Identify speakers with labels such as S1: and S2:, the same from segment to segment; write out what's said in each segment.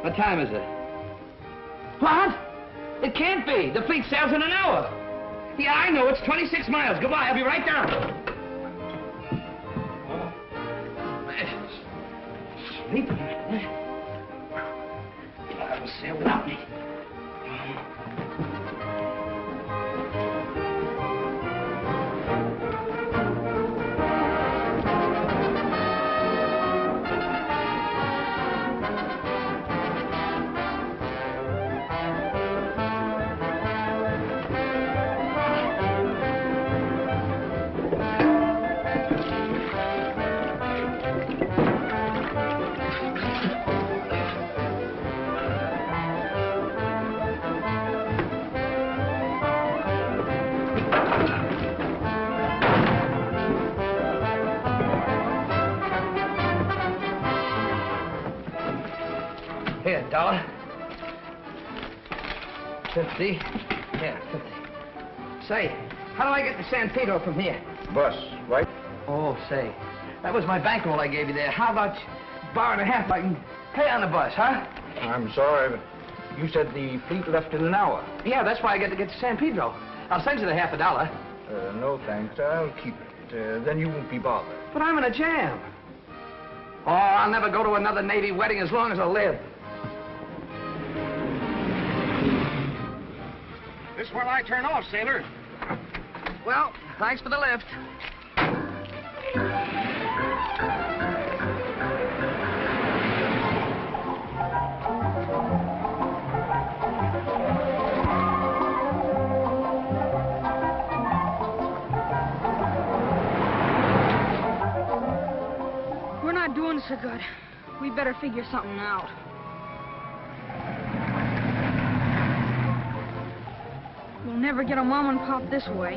S1: What time is it? What? It can't be. The fleet sails in an hour. Yeah, I know. It's 26 miles. Goodbye. I'll be right down. Oh, man. Sleeping. I will sail without me. Here, $1. 50. Yeah, 50. Say, how do I get to San Pedro from here?
S2: Bus, right?
S1: Oh, say, that was my bankroll I gave you there. How about $1.50 I can pay on the bus, huh?
S2: I'm sorry, but you said the fleet left in an hour.
S1: Yeah, that's why I got to get to San Pedro. I'll send you the $50.
S2: No, thanks. I'll keep it. Then you won't be bothered.
S1: But I'm in a jam. Oh, I'll never go to another Navy wedding as long as I live.
S3: This where I turn off, sailor.
S1: Well, thanks for the lift.
S4: We're not doing so good. We better figure something out. We'll never get a mom and pop this way.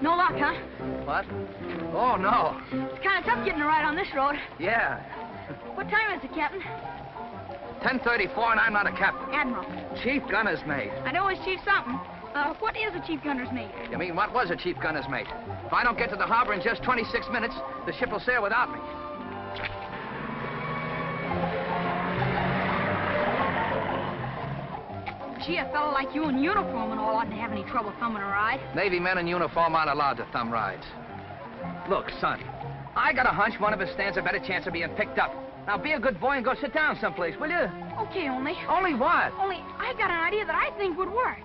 S4: No luck, huh?
S1: What? Oh, no.
S4: It's kind of tough getting a ride on this road.
S1: Yeah.
S4: What time is it, Captain?
S1: 10:34, and I'm not a captain.
S4: Admiral.
S1: Chief gunner's mate.
S4: I know it's Chief something. What is a chief gunner's mate?
S1: You mean, what was a chief gunner's mate? If I don't get to the harbor in just 26 minutes, the ship will sail without me.
S4: Gee, a fellow like you in uniform and all oughtn't have any trouble thumbing a ride.
S1: Navy men in uniform aren't allowed to thumb rides. Look, son, I got a hunch one of us stands a better chance of being picked up. Now, be a good boy and go sit down someplace, will you?
S4: Okay, only.
S1: Only what?
S4: Only, I got an idea that I think would work.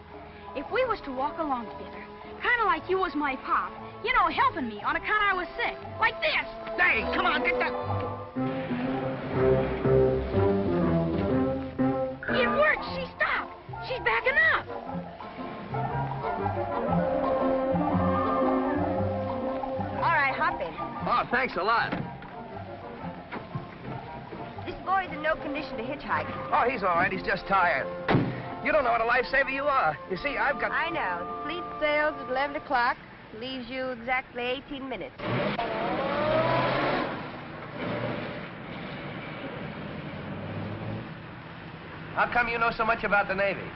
S4: If we was to walk along together, kind of like you was my pop, you know, helping me on account I was sick, like this.
S1: Hey, come on, get that.
S4: It worked. She stopped. She's backing up.
S5: All right, hop in.
S1: Oh, thanks a lot.
S5: This boy's in no condition to hitchhike.
S1: Oh, he's all right. He's just tired. You don't know what a lifesaver you are. You see, I've got...
S5: I know. The fleet sails at 11 o'clock. Leaves you exactly 18 minutes.
S1: How come you know so much about the Navy?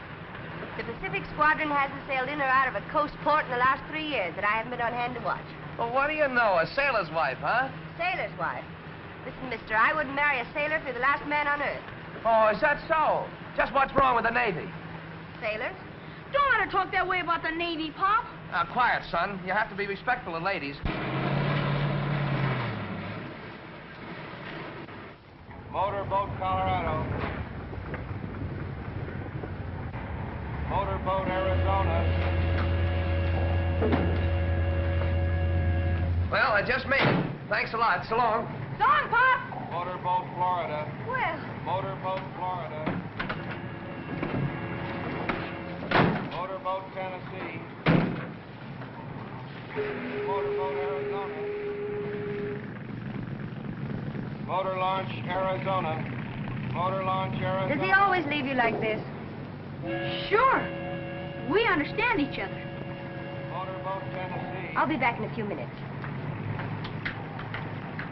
S5: The Pacific Squadron hasn't sailed in or out of a coast port in the last 3 years that I haven't been on hand to watch.
S1: Well, what do you know? A sailor's wife, huh?
S5: Sailor's wife. Listen, mister, I wouldn't marry a sailor if you're the last man on earth.
S1: Oh, is that so? Just what's wrong with the Navy?
S5: Sailors?
S4: Don't let her talk that way about the Navy, Pop.
S1: Now, quiet, son. You have to be respectful of ladies.
S3: Motorboat Colorado. Motorboat Arizona.
S1: Well, I just made it. Thanks a lot. So long.
S4: So long, Pop.
S3: Motorboat Florida.
S5: Well,
S3: Motorboat Florida. Motorboat Tennessee. Motorboat Arizona. Motor launch Arizona. Motor launch Arizona.
S5: does he always leave you like this?
S4: Sure. We understand each other.
S3: Motorboat Tennessee.
S5: I'll be back in a few minutes.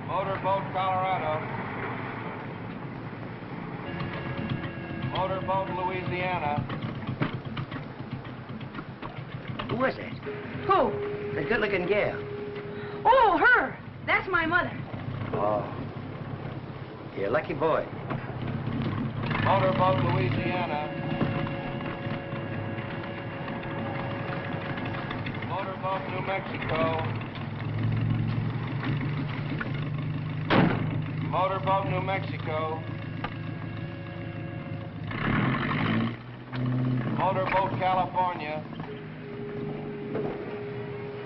S3: Motorboat Colorado. Motorboat Louisiana.
S6: Who is it?
S4: Who?
S6: The good-looking gal.
S4: Oh, her. That's my mother.
S6: Oh. You're a lucky boy.
S3: Motorboat Louisiana. Motorboat New Mexico. Motorboat New Mexico. Motorboat California.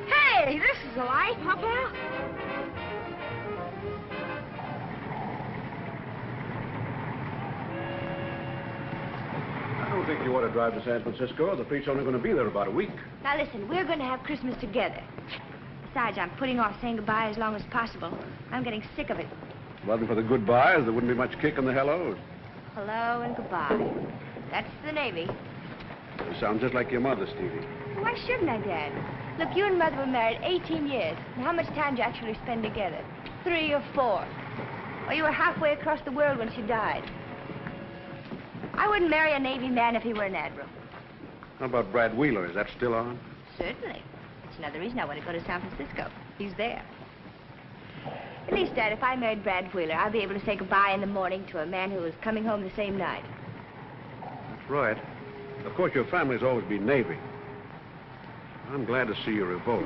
S4: Hey, this is a light, Papa.
S7: I don't think you ought to drive to San Francisco. The fleet's only going to be there about a week.
S5: Now listen, we're going to have Christmas together. Besides, I'm putting off saying goodbye as long as possible. I'm getting sick of it.
S7: If it wasn't for the goodbyes, there wouldn't be much kick in the hellos.
S5: Hello and goodbye. That's the Navy.
S7: You sound just like your mother, Stevie.
S5: Why shouldn't I, Dad? Look, you and Mother were married 18 years. And how much time did you actually spend together? 3 or 4. Or you were halfway across the world when she died. I wouldn't marry a Navy man if he were an admiral.
S7: How about Brad Wheeler? Is that still on?
S5: Certainly. That's another reason I want to go to San Francisco. He's there. At least, Dad, if I married Brad Wheeler, I'll be able to say goodbye in the morning to a man who was coming home the same night.
S7: That's right. Of course, your family's always been Navy. I'm glad to see you revolt.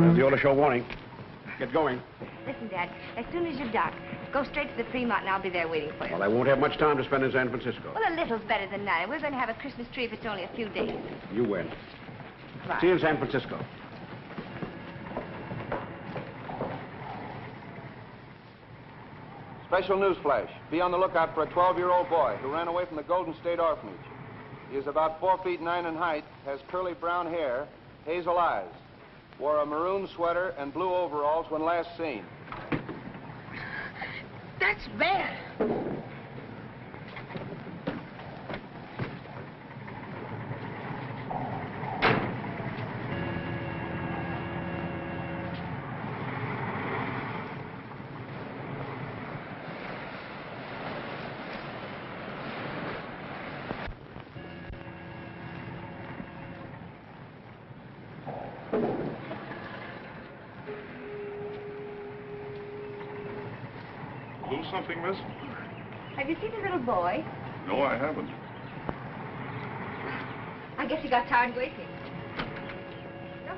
S7: There's the order show warning. Get going.
S5: Listen, Dad, as soon as you dock, go straight to the Fremont and I'll be there waiting for you.
S7: Well, I won't have much time to spend in San Francisco.
S5: Well, a little's better than none. We're going to have a Christmas tree if it's only a few days.
S7: You win.
S5: Bye.
S7: See you in San Francisco.
S3: Special news flash. Be on the lookout for a 12-year-old boy who ran away from the Golden State Orphanage. He is about 4 feet 9 in height, has curly brown hair, hazel eyes, wore a maroon sweater and blue overalls when last seen.
S4: That's bad.
S8: Lose something, miss?
S5: Have you seen the little boy?
S8: No, I haven't.
S5: I guess he got tired waiting. No?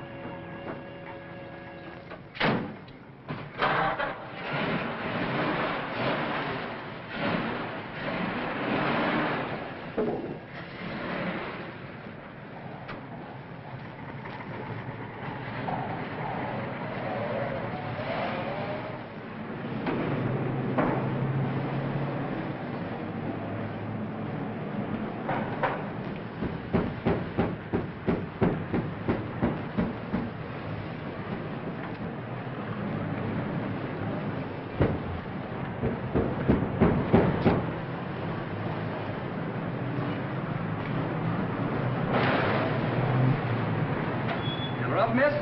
S1: You're up, miss?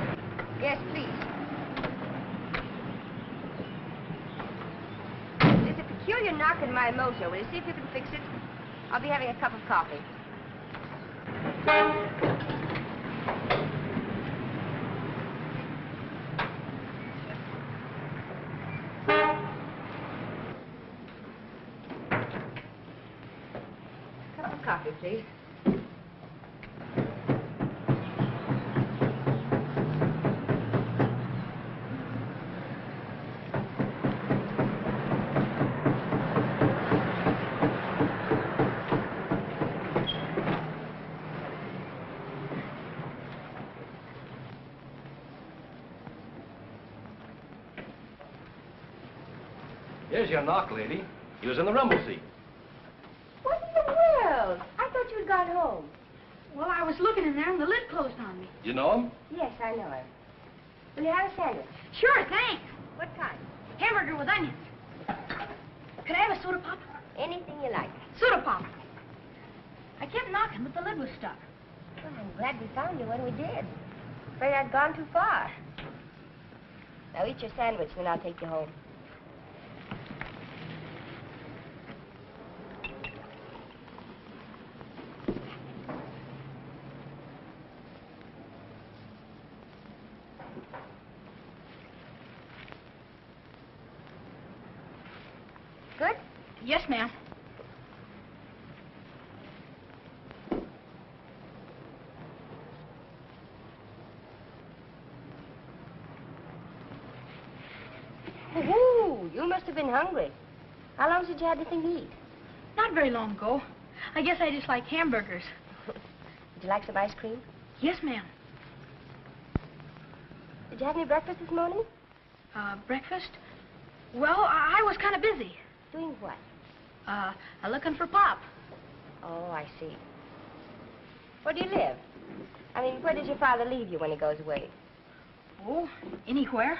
S5: Yes, please. There's a peculiar knock in my motor. Will you see if you can fix it? I'll be having a cup of coffee. Cup of coffee, please.
S9: Here's your knock, lady. He was in the rumble seat.
S5: What in the world? I thought you had gone home.
S4: Well, I was looking in there and the lid closed on me.
S9: You know him?
S5: Yes, I know him. Will you have a sandwich?
S4: Sure, thanks.
S5: What kind?
S4: Hamburger with onions. Could I have a soda pop?
S5: Anything you like.
S4: Soda pop. I kept knocking, but the lid was stuck.
S5: I'm glad we found you when we did. Afraid I'd gone too far. Now eat your sandwich, then I'll take you home. Good?
S4: Yes, ma'am.
S5: Woo-hoo! You must have been hungry. How long since you had anything to eat?
S4: Not very long ago. I guess I just like hamburgers.
S5: Would you like some ice cream?
S4: Yes, ma'am.
S5: Did you have any breakfast this morning?
S4: Breakfast? Well, I was kind of busy.
S5: Doing what?
S4: Looking for Pop.
S5: Oh, I see. Where do you live? I mean, where does your father leave you when he goes away?
S4: Oh, anywhere?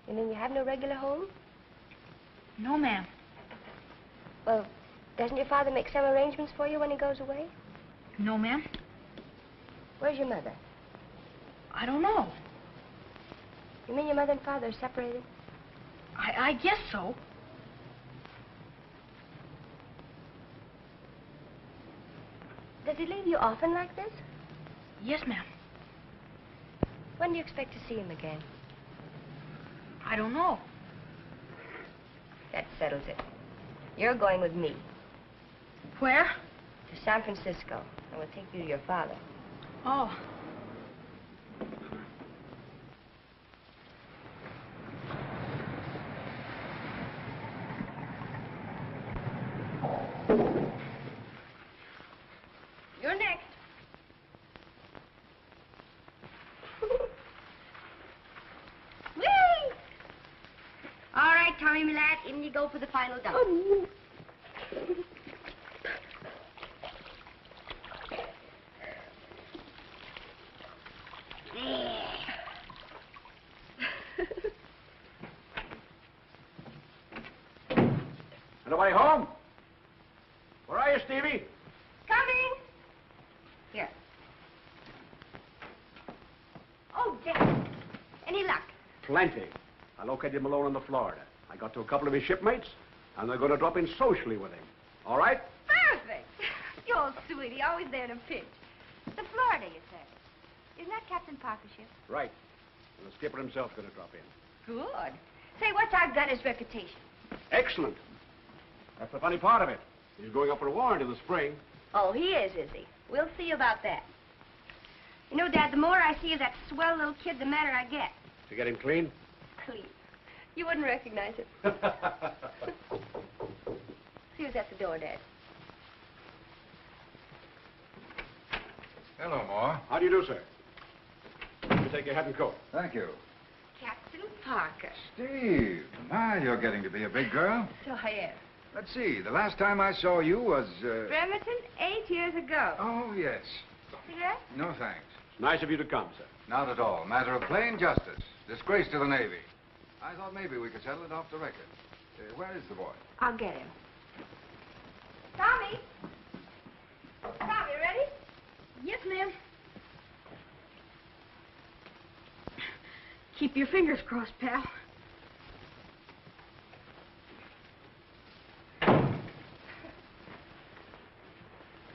S5: You mean you have no regular home?
S4: No, ma'am.
S5: Well, doesn't your father make some arrangements for you when he goes away?
S4: No, ma'am.
S5: Where's your mother?
S4: I don't know.
S5: You mean your mother and father are separated?
S4: I guess so.
S5: Does he leave you often like this?
S4: Yes, ma'am.
S5: When do you expect to see him again?
S4: I don't know.
S5: That settles it. You're going with me
S4: Where?
S5: to San Francisco. I will take you to your father.
S4: Oh.
S5: You're next. Whee! All right, Tommy, my lad, in you go for the final dump.
S7: Anybody home? Where are you, Stevie?
S5: Coming. Here. Oh, Dad. Any luck?
S7: Plenty. I located Malone in the Florida. I got to a couple of his shipmates, and they're going to drop in socially with him. All right?
S5: Perfect. You old sweetie, always there in a pinch. The Florida, you said. Isn't that Captain Parker's ship?
S7: Right. And the skipper himself's going to drop in.
S5: Good. Say, what's our gunner's reputation?
S7: Excellent. That's the funny part of it. He's going up for a warrant in the spring.
S5: Oh, he is he? We'll see about that. You know, Dad, the more I see of that swell little kid, the madder I get.
S7: To get him clean?
S5: Clean. You wouldn't recognize it. See who's at the door, Dad.
S10: Hello, Ma.
S7: How do you do, sir? Let me take your hat and coat.
S10: Thank you.
S5: Captain Parker.
S10: Steve, my, you're getting to be a big girl.
S5: So I am.
S10: Let's see, the last time I saw you was,
S5: Bremerton, 8 years ago.
S10: Oh, yes.
S5: Cigarette?
S10: No, thanks.
S7: It's nice of you to come, sir.
S10: Not at all. Matter of plain justice. Disgrace to the Navy. I thought maybe we could settle it off the record. Where is the boy?
S5: I'll get him. Tommy! Tommy, ready?
S4: Yes, ma'am. Keep your fingers crossed, pal.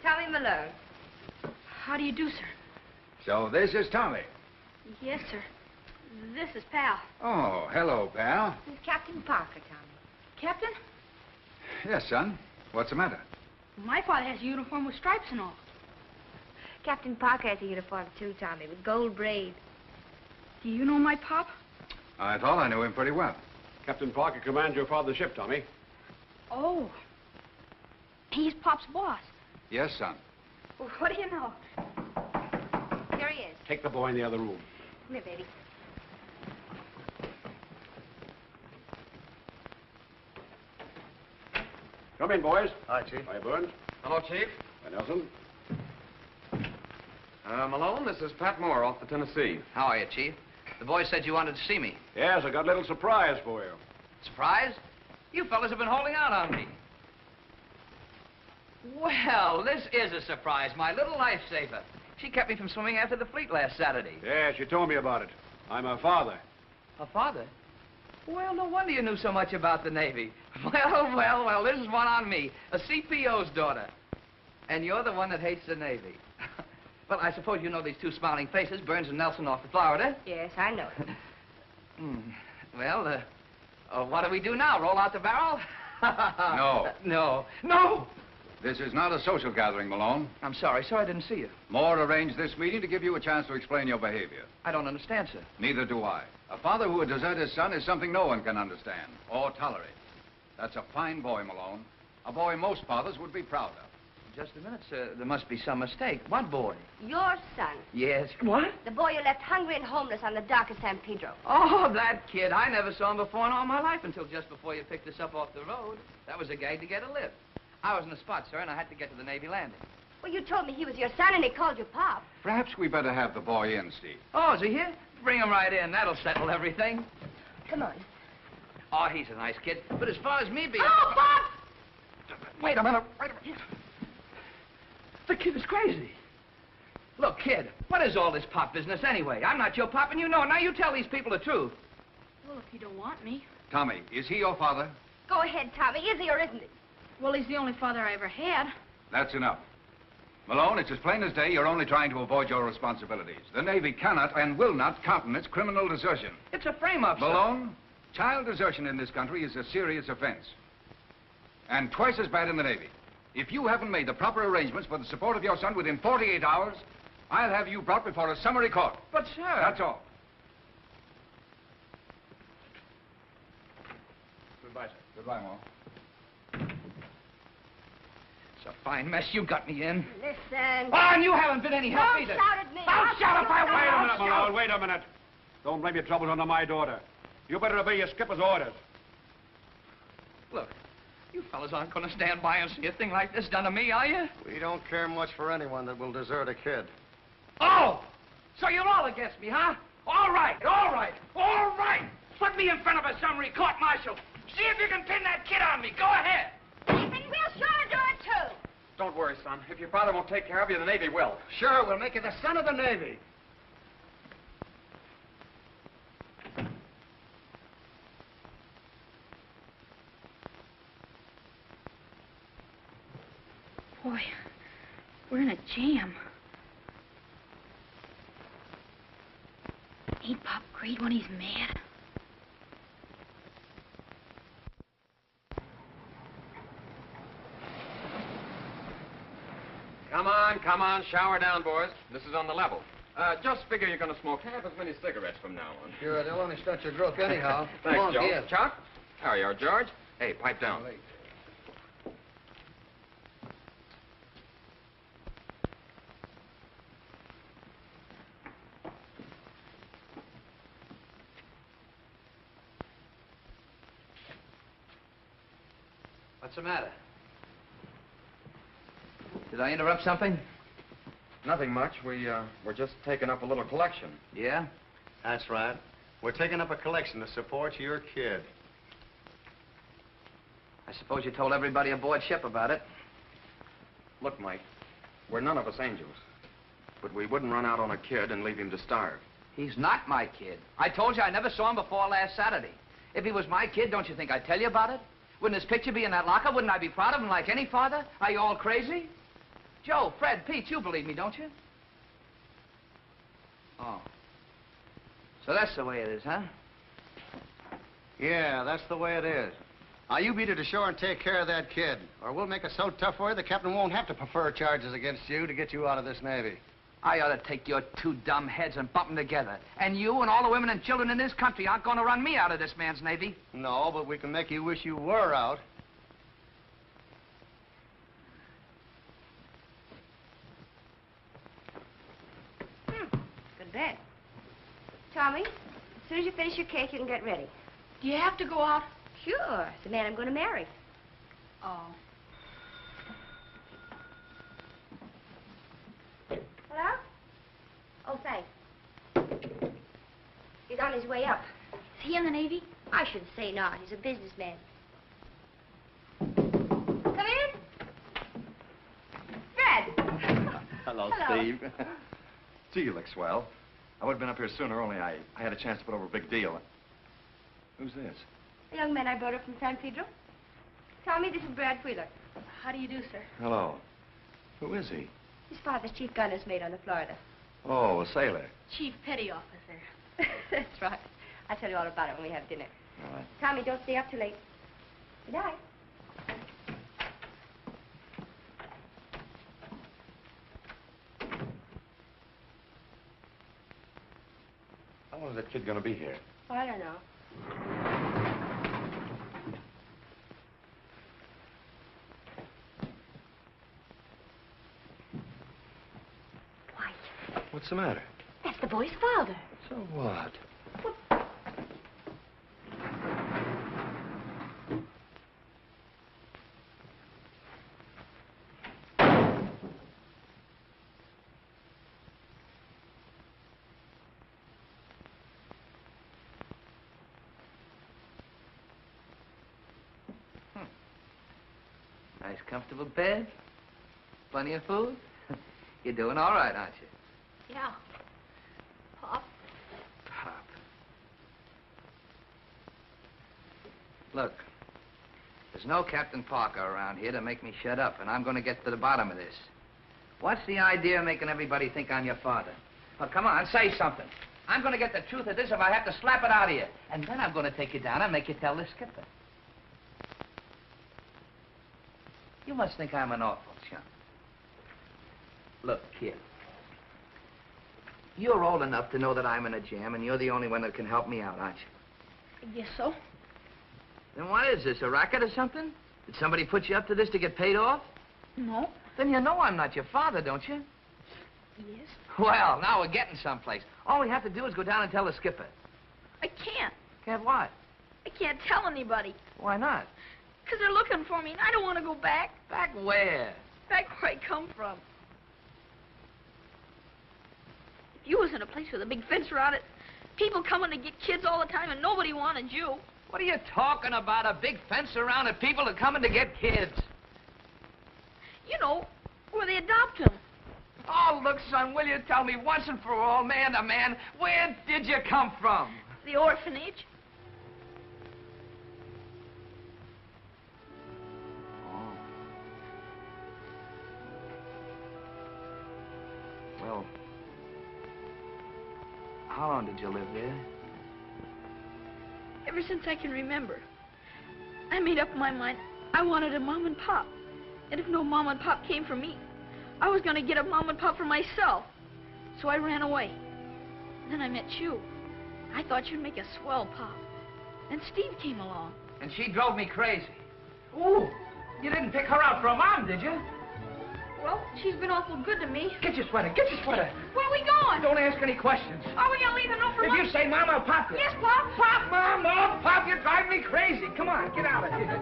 S5: Tommy Malone.
S4: How do you do, sir?
S10: So this is Tommy.
S4: Yes, sir. This is Pal.
S10: Oh, hello, pal.
S5: This is Captain Parker, Tommy.
S4: Captain?
S10: Yes, son. What's the matter?
S4: My father has a uniform with stripes and all.
S5: Captain Parker has a uniform, too, Tommy, with gold braid.
S4: Do you know my pop?
S10: I thought I knew him pretty well.
S7: Captain Parker commands your father's ship, Tommy.
S4: Oh. He's Pop's boss.
S10: Yes, son.
S4: Well, what do you know?
S5: Here he is.
S7: Take the boy in the other room.
S5: Come here, baby.
S7: Come in, boys.
S9: Hi, Chief.
S7: Hi, Burns.
S9: Hello, Chief.
S7: Hi, Nelson.
S9: Malone, this is Pat Moore off the Tennessee.
S1: How are you, Chief? The boy said you wanted to see me.
S7: Yes, I got a little surprise for you.
S1: Surprise? You fellas have been holding out on me. Well, this is a surprise. My little lifesaver. She kept me from swimming after the fleet last Saturday.
S7: Yeah, she told me about it. I'm her father.
S1: Her father? Well, no wonder you knew so much about the Navy. Well, this is one on me. A CPO's daughter. And you're the one that hates the Navy. Well, I suppose you know these two smiling faces, Burns and Nelson off of Florida.
S5: Yes, I know.
S1: Well, what do we do now? Roll out the barrel?
S10: No.
S1: No!
S10: This is not a social gathering, Malone.
S1: I'm sorry, sir. I didn't see you.
S10: Moore arranged this meeting to give you a chance to explain your behavior.
S1: I don't understand, sir.
S10: Neither do I. A father who would desert his son is something no one can understand or tolerate. That's a fine boy, Malone. A boy most fathers would be proud of.
S1: Just a minute, sir. There must be some mistake. What boy?
S5: Your son.
S1: Yes. What?
S5: The boy you left hungry and homeless on the dock of San Pedro.
S1: Oh, that kid. I never saw him before in all my life until just before you picked us up off the road. That was a gag to get a lift. I was in the spot, sir, and I had to get to the Navy landing.
S5: Well, you told me he was your son and he called you Pop.
S10: Perhaps we better have the boy in, Steve.
S1: Oh, is he here? Bring him right in. That'll settle everything.
S5: Come on.
S1: Oh, he's a nice kid. But as far as me being...
S5: Oh, Pop!
S1: Wait a minute. The kid is crazy. Look, kid, what is all this pop business anyway? I'm not your pop, and you know it. Now you tell these people the truth.
S4: Well, if you don't want me.
S10: Tommy, is he your father?
S5: Go ahead, Tommy. Is he or isn't he?
S4: Well, he's the only father I ever had.
S10: That's enough. Malone, it's as plain as day you're only trying to avoid your responsibilities. The Navy cannot and will not countenance criminal desertion.
S1: It's a frame-up, sir.
S10: Malone, child desertion in this country is a serious offense. And twice as bad in the Navy. If you haven't made the proper arrangements for the support of your son within 48 hours, I'll have you brought before a summary court.
S1: But, sir...
S10: That's all.
S7: Goodbye, sir.
S10: Goodbye, Moore.
S1: It's a fine mess you got me in.
S5: Listen.
S1: Oh, and you haven't been any help
S5: Don't
S1: either.
S5: shout at me.
S1: I'll shout if I
S7: Wait a
S1: want.
S7: minute, Malone. Wait a minute. Don't blame your troubles on my daughter. You better obey your skipper's orders.
S1: Look, you fellas aren't going to stand by and see a thing like this done to me, are you?
S6: We don't care much for anyone that will desert a kid.
S1: Oh! So you're all against me, huh? All right. Put me in front of a summary court-martial. See if you can pin that kid on me. Go ahead.
S5: And we'll sure do it, too.
S9: Don't worry, son. If your father won't take care of you, the Navy will.
S6: Sure, we'll make you the son of the Navy.
S4: Boy, we're in a jam. Ain't Pop great when he's mad?
S9: Come on, shower down, boys. This is on the level. Just figure you're going to smoke half as many cigarettes from now on.
S6: Sure, they'll only stunt your growth anyhow.
S9: Thanks,
S6: Come on,
S9: Joe.
S6: give.
S9: Chuck? There you are, George. Hey, pipe down.
S6: What's the matter?
S1: Did I interrupt something?
S9: Nothing much. We're just taking up a little collection.
S1: Yeah?
S6: That's right. We're taking up a collection to support your kid.
S1: I suppose you told everybody aboard ship about it.
S9: Look, Mike, we're none of us angels. But we wouldn't run out on a kid and leave him to starve.
S1: He's not my kid. I told you I never saw him before last Saturday. If he was my kid, don't you think I'd tell you about it? Wouldn't his picture be in that locker? Wouldn't I be proud of him like any father? Are you all crazy? Joe, Fred, Pete, you believe me, don't you? Oh. So that's the way it is, huh?
S6: Yeah, that's the way it is. Now, you beat it to shore and take care of that kid, or we'll make it so tough for you the captain won't have to prefer charges against you to get you out of this Navy.
S1: I ought to take your two dumb heads and bump them together. And you and all the women and children in this country aren't going to run me out of this man's Navy.
S6: No, but we can make you wish you were out.
S5: Good bed. Tommy, as soon as you finish your cake, you can get ready.
S4: Do you have to go out?
S5: Sure. It's the man I'm going to marry.
S4: Oh.
S5: Hello? Oh, thanks. He's on his way up.
S4: Is he in the Navy?
S5: I should say not. He's a businessman. Come in. Fred.
S6: Hello,
S5: Hello.
S6: Steve.
S11: Gee, you look swell. I would have been up here sooner, only I had a chance to put over a big deal. Who's this?
S5: A young man I brought up from San Pedro. Tommy, this is Brad Wheeler.
S4: How do you do, sir?
S11: Hello. Who is he?
S5: His father's chief gunner's mate on the Florida.
S11: Oh, a sailor.
S4: Chief Petty Officer.
S5: That's right. I'll tell you all about it when we have dinner.
S11: All right.
S5: Tommy, don't stay up too late. Good night.
S11: How long is that kid going to be here?
S5: Oh, I don't know.
S11: What's the matter?
S5: That's the boy's father.
S11: So what?
S1: Nice, comfortable bed. Plenty of food. You're doing all right, aren't you?
S4: Yeah. Pop?
S1: Pop. Look, there's no Captain Parker around here to make me shut up, and I'm going to get to the bottom of this. What's the idea of making everybody think I'm your father? Oh, come on, say something. I'm going to get the truth of this if I have to slap it out of you. And then I'm going to take you down and make you tell the skipper. You must think I'm an awful chump. Look, kid. You're old enough to know that I'm in a jam, and you're the only one that can help me out, aren't you?
S4: I guess so.
S1: Then what is this, a racket or something? Did somebody put you up to this to get paid off?
S4: No.
S1: Then you know I'm not your father, don't you?
S4: Yes.
S1: Well, now we're getting someplace. All we have to do is go down and tell the skipper.
S4: I can't.
S1: Can't what?
S4: I can't tell anybody.
S1: Why not?
S4: Because they're looking for me, and I don't want to go back.
S1: Back where?
S4: Back where I come from. If you was in a place with a big fence around it, people coming to get kids all the time, and nobody wanted you.
S1: What are you talking about? A big fence around it? People are coming to get kids.
S4: You know, where they adopt them.
S1: Oh, look, son, will you tell me once and for all, man to man, where did you come from?
S4: The orphanage.
S1: Oh. Well, how long did you live there?
S4: Ever since I can remember. I made up my mind I wanted a mom and pop. And if no mom and pop came for me, I was going to get a mom and pop for myself. So I ran away. Then I met you. I thought you'd make a swell pop. And Steve came along.
S1: And she drove me crazy. Ooh, you didn't pick her out for a mom, did you?
S4: Well, she's been awful good to me.
S1: Get your sweater, get your sweater.
S4: Where are we going?
S1: Don't ask any questions.
S4: Are we going to leave a note for
S1: If
S4: Mom?
S1: you say Mom, I'll pop you.
S4: Yes, Pop.
S1: Pop, Mom, no, Pop, you're driving me crazy. Come on, get out of here.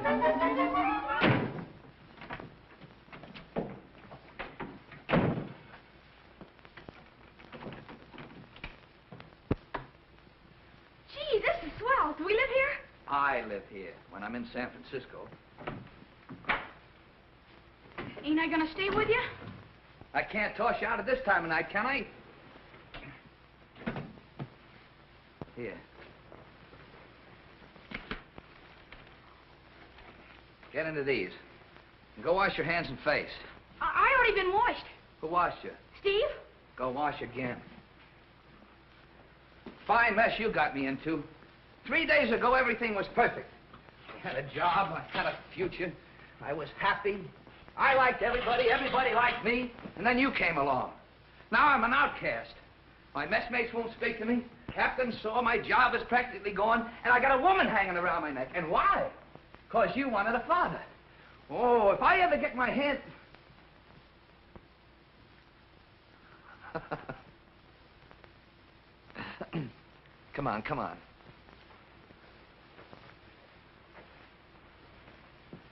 S4: Gee, this is swell. Do we live here?
S1: I live here when I'm in San Francisco.
S4: Ain't I going to stay with you?
S1: I can't toss you out at this time of night, can I? Here. Get into these. And go wash your hands and face.
S4: I already been washed.
S1: Who washed you?
S4: Steve?
S1: Go wash again. Fine mess you got me into. 3 days ago, everything was perfect. I had a job, I had a future. I was happy. I liked everybody, everybody liked me. And then you came along. Now I'm an outcast. My messmates won't speak to me. Captain saw my job is practically gone, and I got a woman hanging around my neck. And why? Because you wanted a father. Oh, if I ever get my hand... Come on, come on.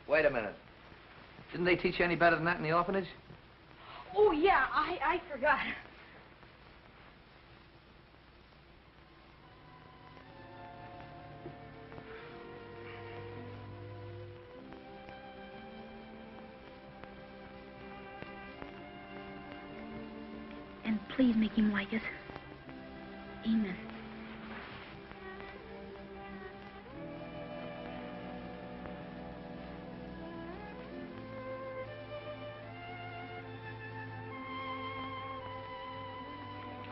S1: Wait a minute. Didn't they teach you any better than that in the orphanage?
S4: Oh, yeah, I forgot. And please make him like us. Amen.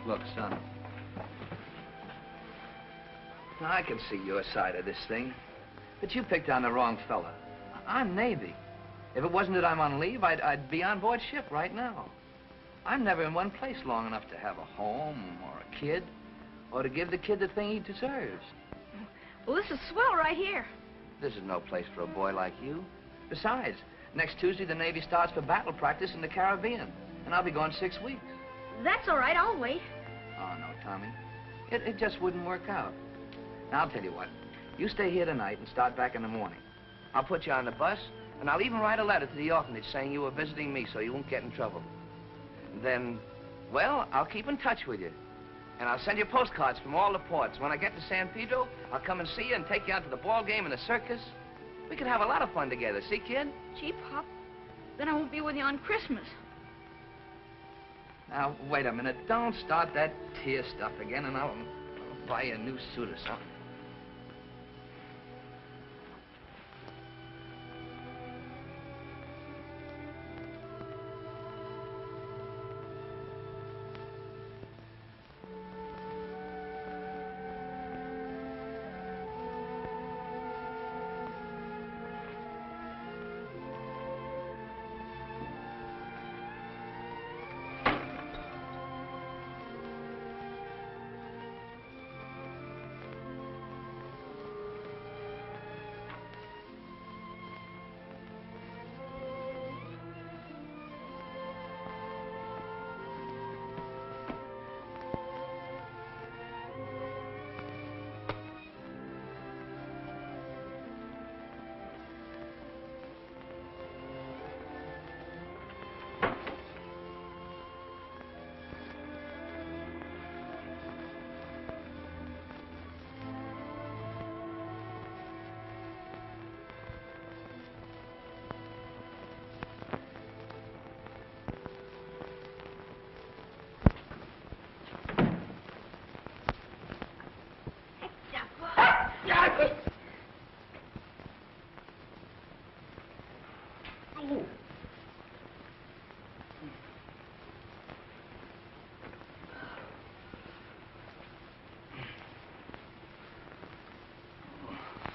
S1: Look, son. Now, I can see your side of this thing, but you picked on the wrong fella. I'm Navy. If it wasn't that I'm on leave, I'd be on board ship right now. I'm never in one place long enough to have a home or a kid, or to give the kid the thing he deserves.
S4: Well, this is swell right here.
S1: This is no place for a boy like you. Besides, next Tuesday the Navy starts for battle practice in the Caribbean, and I'll be gone 6 weeks.
S4: That's all right, I'll wait.
S1: Oh, no, Tommy. It just wouldn't work out. Now, I'll tell you what. You stay here tonight and start back in the morning. I'll put you on the bus, and I'll even write a letter to the orphanage saying you were visiting me so you won't get in trouble. Then, well, I'll keep in touch with you. And I'll send you postcards from all the ports. When I get to San Pedro, I'll come and see you and take you out to the ball game and the circus. We could have a lot of fun together, see, kid?
S4: Gee, Pop, then I won't be with you on Christmas.
S1: Now, wait a minute. Don't start that tear stuff again, and I'll buy you a new suit or something.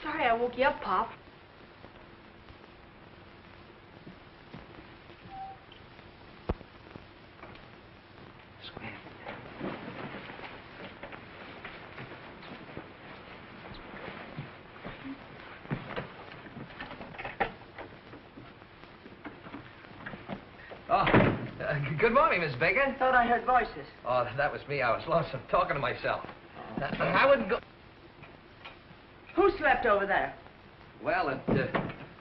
S4: Sorry I woke you up, Pop.
S1: Good morning, Miss Baker.
S12: Thought I heard voices.
S1: Oh, that was me. I was lonesome talking to myself. I wouldn't go...
S12: Who slept over there?
S1: Well, it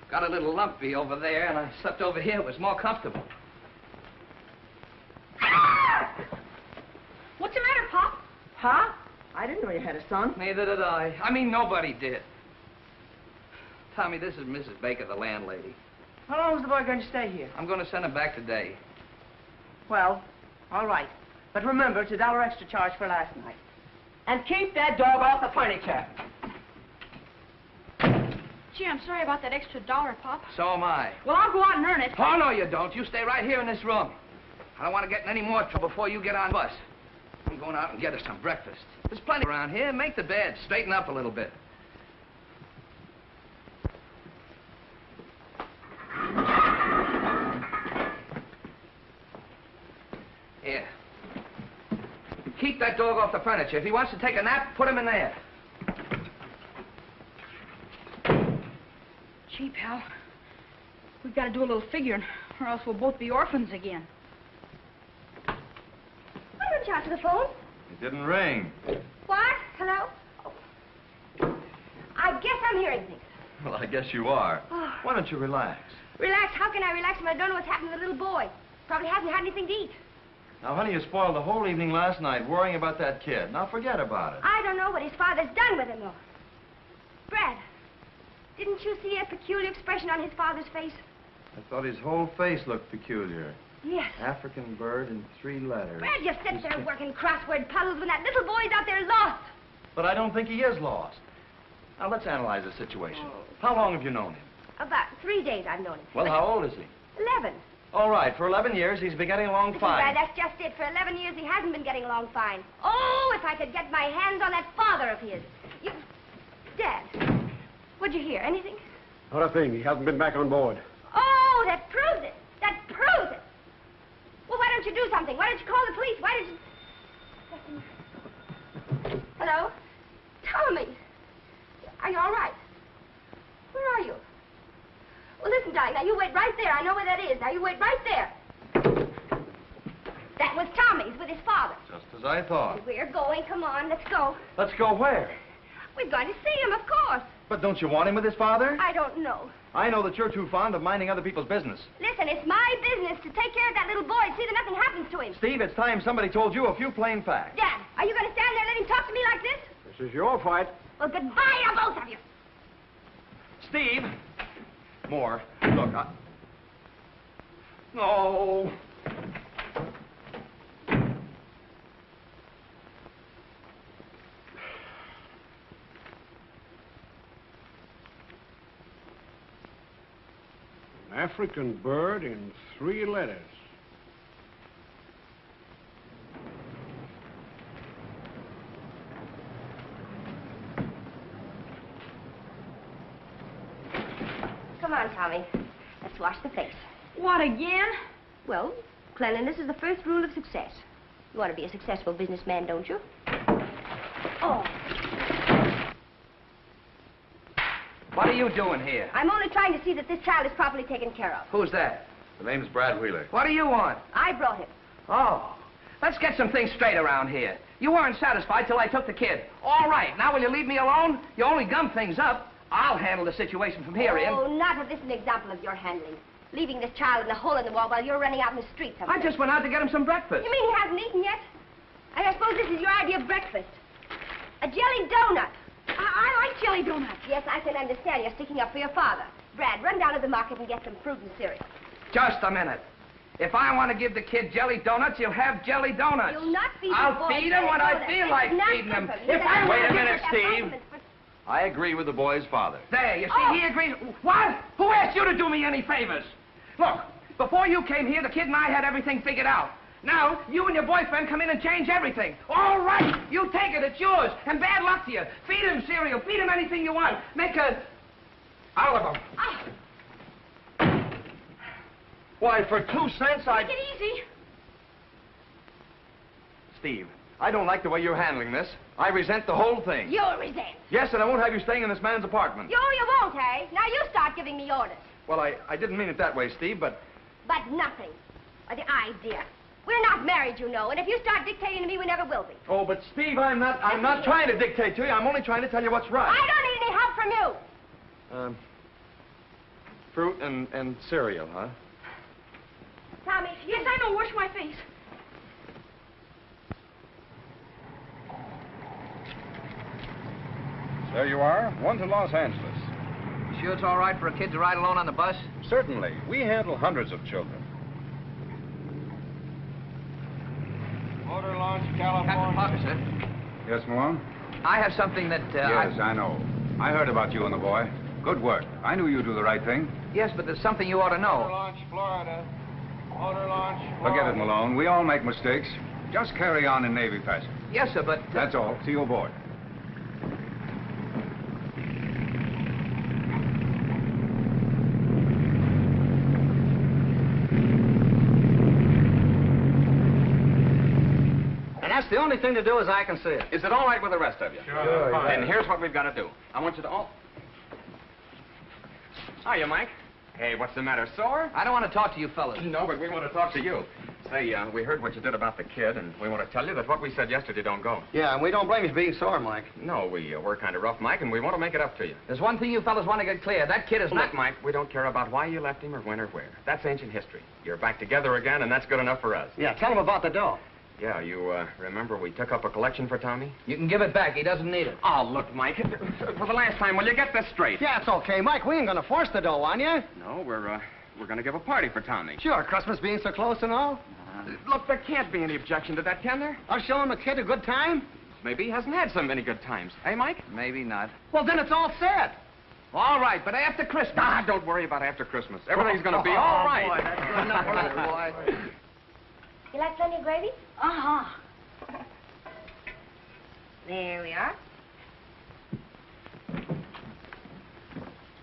S1: got a little lumpy over there, and I slept over here. It was more comfortable.
S4: What's the matter, Pop?
S12: Huh? I didn't know you had a son.
S1: Neither did I. I mean, nobody did. Tommy, this is Mrs. Baker, the landlady.
S12: How long is the boy going to stay here?
S1: I'm going to send him back today.
S12: Well, all right. But remember, it's $1 extra charge for last night. And keep that dog off the furniture.
S4: Gee, I'm sorry about that extra $1, Pop.
S1: So am I.
S4: Well, I'll go out and earn it.
S1: Oh, no, you don't. You stay right here in this room. I don't want to get in any more trouble before you get on the bus. I'm going out and get us some breakfast. There's plenty around here. Make the bed. Straighten up a little bit. Here. Keep that dog off the furniture. If he wants to take a nap, put him in there.
S4: Gee, pal, we've got to do a little figuring, or else we'll both be orphans again.
S5: Why don't you answer the phone?
S11: It didn't ring.
S5: What? Hello? Oh. I guess I'm hearing things.
S11: Well, I guess you are.
S5: Oh.
S11: Why don't you relax?
S5: Relax? How can I relax when I don't know what's happening to the little boy? Probably hasn't had anything to eat.
S11: Now, honey, you spoiled the whole evening last night worrying about that kid. Now, forget about it.
S5: I don't know what his father's done with him, though. Brad, didn't you see a peculiar expression on his father's face?
S11: I thought his whole face looked peculiar.
S5: Yes.
S3: African bird in 3 letters.
S5: Brad, you sit there working crossword puzzles when that little boy's out there lost.
S11: But I don't think he is lost. Now, let's analyze the situation. How long have you known him?
S5: About 3 days I've known him.
S11: Well, how old is he?
S5: 11.
S11: All right, for 11 years, he's been getting along
S5: Listen,
S11: fine.
S5: Brad, that's just it. For 11 years, he hasn't been getting along fine. Oh, if I could get my hands on that father of his. You... Dad, what'd you hear? Anything?
S7: Not a thing. He hasn't been back on board.
S5: Oh, that proves it. That proves it. Well, why don't you do something? Why don't you call the police? Why don't you... Hello? Tommy. Are you all right? Where are you? Well, listen, darling, now you wait right there. I know where that is. Now you wait right there. That was Tommy's with his father.
S11: Just as I thought.
S5: We're going. Come on, let's go.
S11: Let's go where?
S5: We're going to see him, of course.
S11: But don't you want him with his father?
S5: I don't know.
S11: I know that you're too fond of minding other people's business.
S5: Listen, it's my business to take care of that little boy and see that nothing happens to him.
S11: Steve, it's time somebody told you a few plain facts.
S5: Dad, are you going to stand there and let him talk to me like this?
S7: This is your fight.
S5: Well, goodbye to both of you.
S11: Steve! More. Look, No.
S7: An African bird in 3 letters.
S5: Come on, Tommy. Let's wash the face.
S4: What, again?
S5: Well, cleanliness is the first rule of success. You want to be a successful businessman, don't you? Oh.
S1: What are you doing here?
S5: I'm only trying to see that this child is properly taken care of.
S1: Who's that?
S11: The name's Brad Wheeler.
S1: What do you want?
S5: I brought him.
S1: Oh, let's get some things straight around here. You weren't satisfied till I took the kid. All right, now will you leave me alone? You only gum things up. I'll handle the situation from here in.
S5: Oh, not if this is an example of your handling. Leaving this child in a hole in the wall while you're running out in the street somewhere.
S1: I just went out to get him some breakfast.
S5: You mean he hasn't eaten yet? I suppose this is your idea of breakfast. A jelly donut.
S4: I like jelly donuts.
S5: Yes, I can understand you're sticking up for your father. Brad, run down to the market and get some fruit and cereal.
S1: Just a minute. If I want to give the kid jelly donuts, he'll have jelly donuts.
S5: You'll not feed
S1: I'll
S5: the boy
S1: feed him when I feel like feeding him. If I
S11: Wait a
S1: want to
S11: minute,
S1: give
S11: Steve. I agree with the boy's father.
S1: There, you see, he agrees. What? Who asked you to do me any favors? Look, before you came here, the kid and I had everything figured out. Now, you and your boyfriend come in and change everything. All right, you take it, it's yours. And bad luck to you. Feed him cereal, feed him anything you want. Make a... out of him.
S11: Why, for 2 cents,
S4: Take it easy.
S11: Steve, I don't like the way you're handling this. I resent the whole thing.
S5: You'll resent.
S11: Yes, and I won't have you staying in this man's apartment.
S5: You won't, eh? Now you start giving me orders.
S11: Well, I didn't mean it that way, Steve, but...
S5: But nothing. Or the idea. We're not married, you know, and if you start dictating to me, we never will be.
S11: Oh, but Steve, I'm not trying to dictate to you. I'm only trying to tell you what's right.
S5: I don't need any help from you.
S11: Fruit and cereal, huh?
S5: Tommy.
S4: Yes, I know. Wash my face.
S10: There you are. One to Los Angeles.
S1: You sure it's all right for a kid to ride alone on the bus?
S10: Certainly. We handle hundreds of children.
S3: Motor Launch,
S1: Captain
S3: California.
S1: Parker, sir.
S10: Yes, Malone?
S1: I have something that,
S10: Yes, I know. I heard about you and the boy. Good work. I knew you'd do the right thing.
S1: Yes, but there's something you ought to
S3: Motor
S1: know.
S3: Launch, Florida. Motor Launch, Florida.
S10: Forget it, Malone. We all make mistakes. Just carry on in Navy fashion.
S1: Yes, sir, but...
S10: That's all. See you aboard.
S6: That's the only thing to do as I can see it.
S9: Is it all right with the rest of you?
S3: Sure.
S9: Then here's what we've got to do. I want you to all... Hiya, Mike. Hey, what's the matter, sore?
S1: I don't want to talk to you fellas.
S9: No, but we want to talk to you. Say, we heard what you did about the kid, and we want to tell you that what we said yesterday don't go.
S6: Yeah, and we don't blame you for being sore, Mike.
S9: No, we're kind of rough, Mike, and we want to make it up to you.
S1: There's one thing you fellas want to get clear. That kid is
S9: Look,
S1: not...
S9: Mike, we don't care about why you left him or when or where. That's ancient history. You're back together again, and that's good enough for us.
S6: Yeah, tell him about the dough.
S9: Yeah, you remember we took up a collection for Tommy?
S1: You can give it back. He doesn't need it.
S9: Oh, look, Mike, for the last time, will you get this straight?
S6: Yeah, it's okay, Mike. We ain't gonna force the dough on you.
S9: No, we're we're going to give a party for Tommy.
S6: Sure, Christmas being so close and all.
S9: Look, there can't be any objection to that, can there?
S6: I'll show him the kid a good time.
S9: Maybe he hasn't had so many good times. Eh, Mike?
S1: Maybe not.
S6: Well, then it's all set.
S1: All right, but after Christmas.
S9: Ah, don't worry about after Christmas. Everything's going to be all right.
S1: Boy, that's good enough for that boy.
S5: You like plenty of gravy?
S4: Uh-huh.
S5: There we are.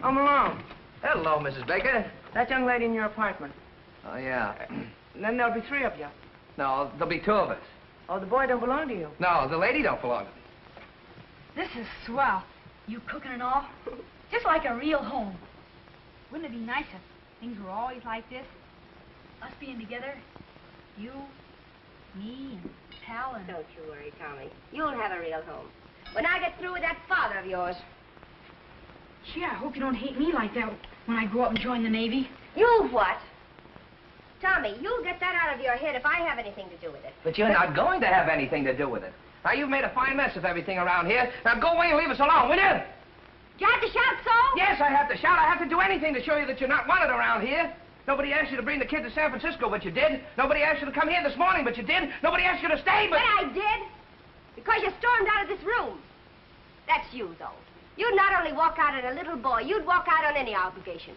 S12: Oh, Malone,
S1: Hello, Mrs. Baker.
S12: that young lady in your apartment.
S1: Oh, yeah.
S12: Then there'll be 3 of you.
S1: No, there'll be 2 of us.
S12: Oh, the boy don't belong to you.
S1: No, the lady don't belong to me.
S4: This is swell. You cooking and all? Just like a real home. Wouldn't it be nice if things were always like this? Us being together, you, me, and Pal, and...
S5: Don't you worry, Tommy. You'll have a real home. When I get through with that father of yours.
S4: Gee, I hope you don't hate me like that when I grow up and join the Navy.
S5: You what? Tommy, you'll get that out of your head if I have anything to do with it.
S1: But you're not going to have anything to do with it. Now, you've made a fine mess of everything around here. Now, go away and leave us alone, will you?
S5: Do you have to shout so?
S1: Yes, I have to shout. I have to do anything to show you that you're not wanted around here. Nobody asked you to bring the kid to San Francisco, but you did. Nobody asked you to come here this morning, but you did. Nobody asked you to stay, but...
S5: But I did. Because you stormed out of this room. That's you, though. You'd not only walk out on a little boy, you'd walk out on any obligation.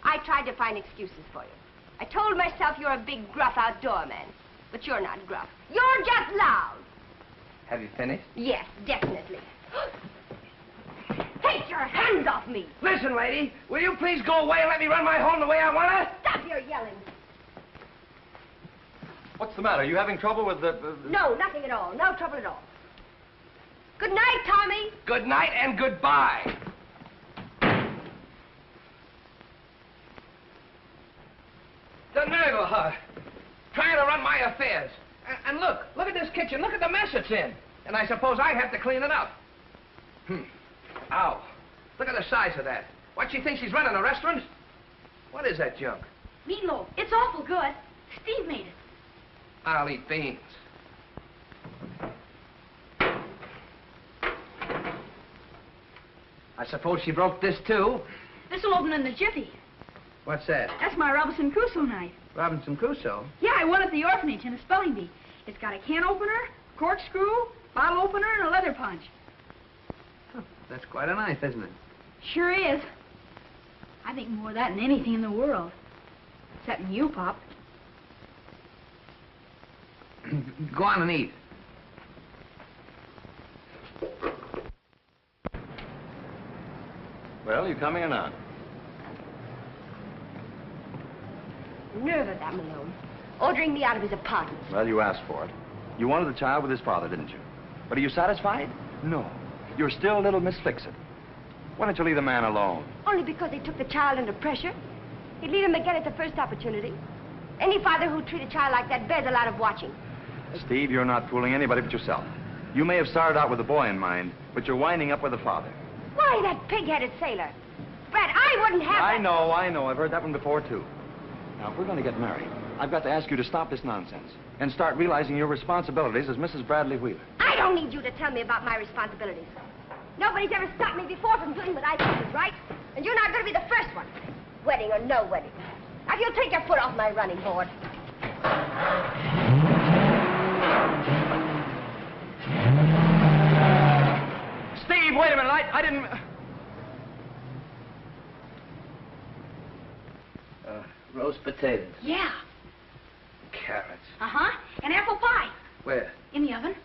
S5: I tried to find excuses for you. I told myself you're a big, gruff outdoor man. But you're not gruff. You're just loud.
S1: Have you finished?
S5: Yes, definitely. Take your hands off me.
S1: Listen, lady, will you please go away and let me run my home the way I want to?
S5: Stop your yelling.
S11: What's the matter? Are you having trouble with the...
S5: No, nothing at all. No trouble at all. Good night, Tommy.
S1: Good night and goodbye. The nerve of her, trying to run my affairs. And look at this kitchen. Look at the mess it's in. And I suppose I have to clean it up. Ow. Look at the size of that. What, she thinks she's running a restaurant? What is that junk?
S4: Meatloaf. It's awful good. Steve made it.
S1: I'll eat beans. I suppose she broke this, too.
S4: This'll open in the jiffy.
S1: What's that?
S4: That's my Robinson Crusoe knife.
S1: Robinson Crusoe?
S4: Yeah, I won at the orphanage in a spelling bee. It's got a can opener, corkscrew, bottle opener, and a leather punch.
S1: Huh, that's quite a knife, isn't it?
S4: Sure is. I think more of that than anything in the world. Except you, Pop.
S1: Go on and eat.
S11: Well, you coming or not?
S5: Nerve of that Malone. Ordering me out of his apartment.
S11: Well, you asked for it. You wanted the child with his father, didn't you? But are you satisfied? No. You're still little Miss Fix-It. Why don't you leave the man alone?
S5: Only because they took the child under pressure. He'd leave him again at the first opportunity. Any father who'd treat a child like that bears a lot of watching.
S11: Steve, you're not fooling anybody but yourself. You may have started out with the boy in mind, but you're winding up with the father.
S5: Why, that pig-headed sailor. Brad, I wouldn't have
S11: I
S5: that.
S11: know. I've heard that one before, too. Now, if we're going to get married, I've got to ask you to stop this nonsense and start realizing your responsibilities as Mrs. Bradley Wheeler.
S5: I don't need you to tell me about my responsibilities. Nobody's ever stopped me before from doing what I think is right, and you're not going to be the first one. Wedding or no wedding. Now, if you'll take your foot off my running board.
S1: Steve, wait a minute. I didn't... roast potatoes.
S4: Yeah.
S1: Carrots.
S4: Uh-huh. And apple pie.
S1: Where?
S4: In the oven.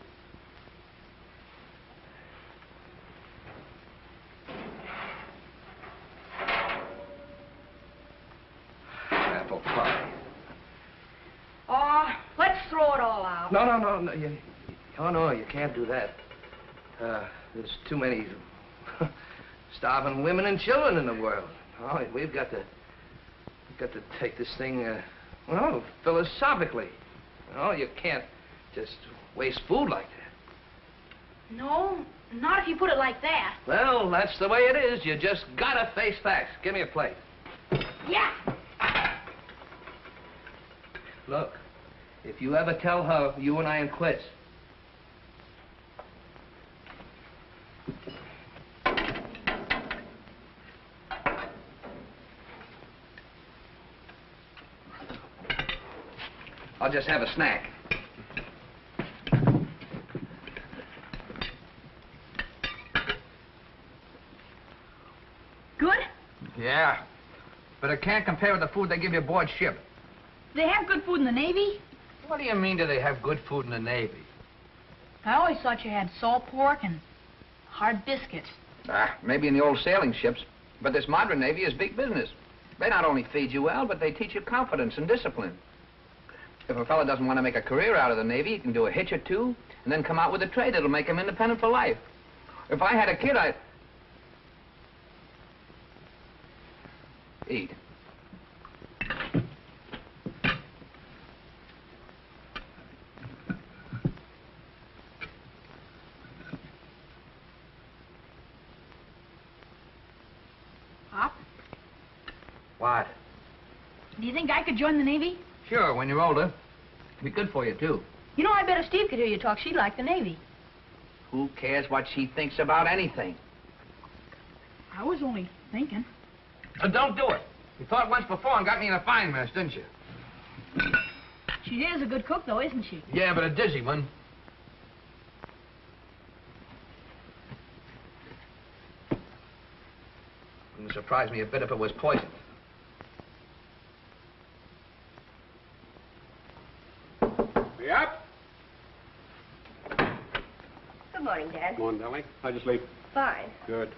S1: Apple pie.
S4: Oh, let's throw it all out.
S1: No. Oh, no, you can't do that. There's too many starving women and children in the world. Oh, we've got to take this thing, well, philosophically. Oh, you can't just waste food like that.
S4: No, not if you put it like that.
S1: Well, that's the way it is. You just gotta face facts. Give me a plate.
S4: Yeah.
S1: Look, if you ever tell her you and I are quits, I'll just have a snack.
S4: Good?
S1: Yeah, but it can't compare with the food they give you aboard ship.
S4: They have good food in the Navy?
S1: What do you mean, do they have good food in the Navy?
S4: I always thought you had salt pork and hard biscuits.
S1: Maybe in the old sailing ships, but this modern Navy is big business. They not only feed you well, but they teach you confidence and discipline. If a fellow doesn't want to make a career out of the Navy, he can do a hitch or two, and then come out with a trade that'll make him independent for life. If I had a kid, I'd... Eat.
S4: Pop,
S1: What?
S4: do you think I could join the Navy?
S1: Sure, when you're older. Be good for you, too.
S4: You know, I bet if Steve could hear you talk, she'd like the Navy.
S1: Who cares what she thinks about anything?
S4: I was only thinking.
S1: Don't do it. You thought once before and got me in a fine mess, didn't you?
S4: She is a good cook, though, isn't she?
S1: Yeah, but a dizzy one. Wouldn't surprise me a bit if it was poisoned.
S7: Yep.
S5: Good morning, Dad.
S7: Morning, darling. How'd you sleep?
S5: Fine.
S7: Good.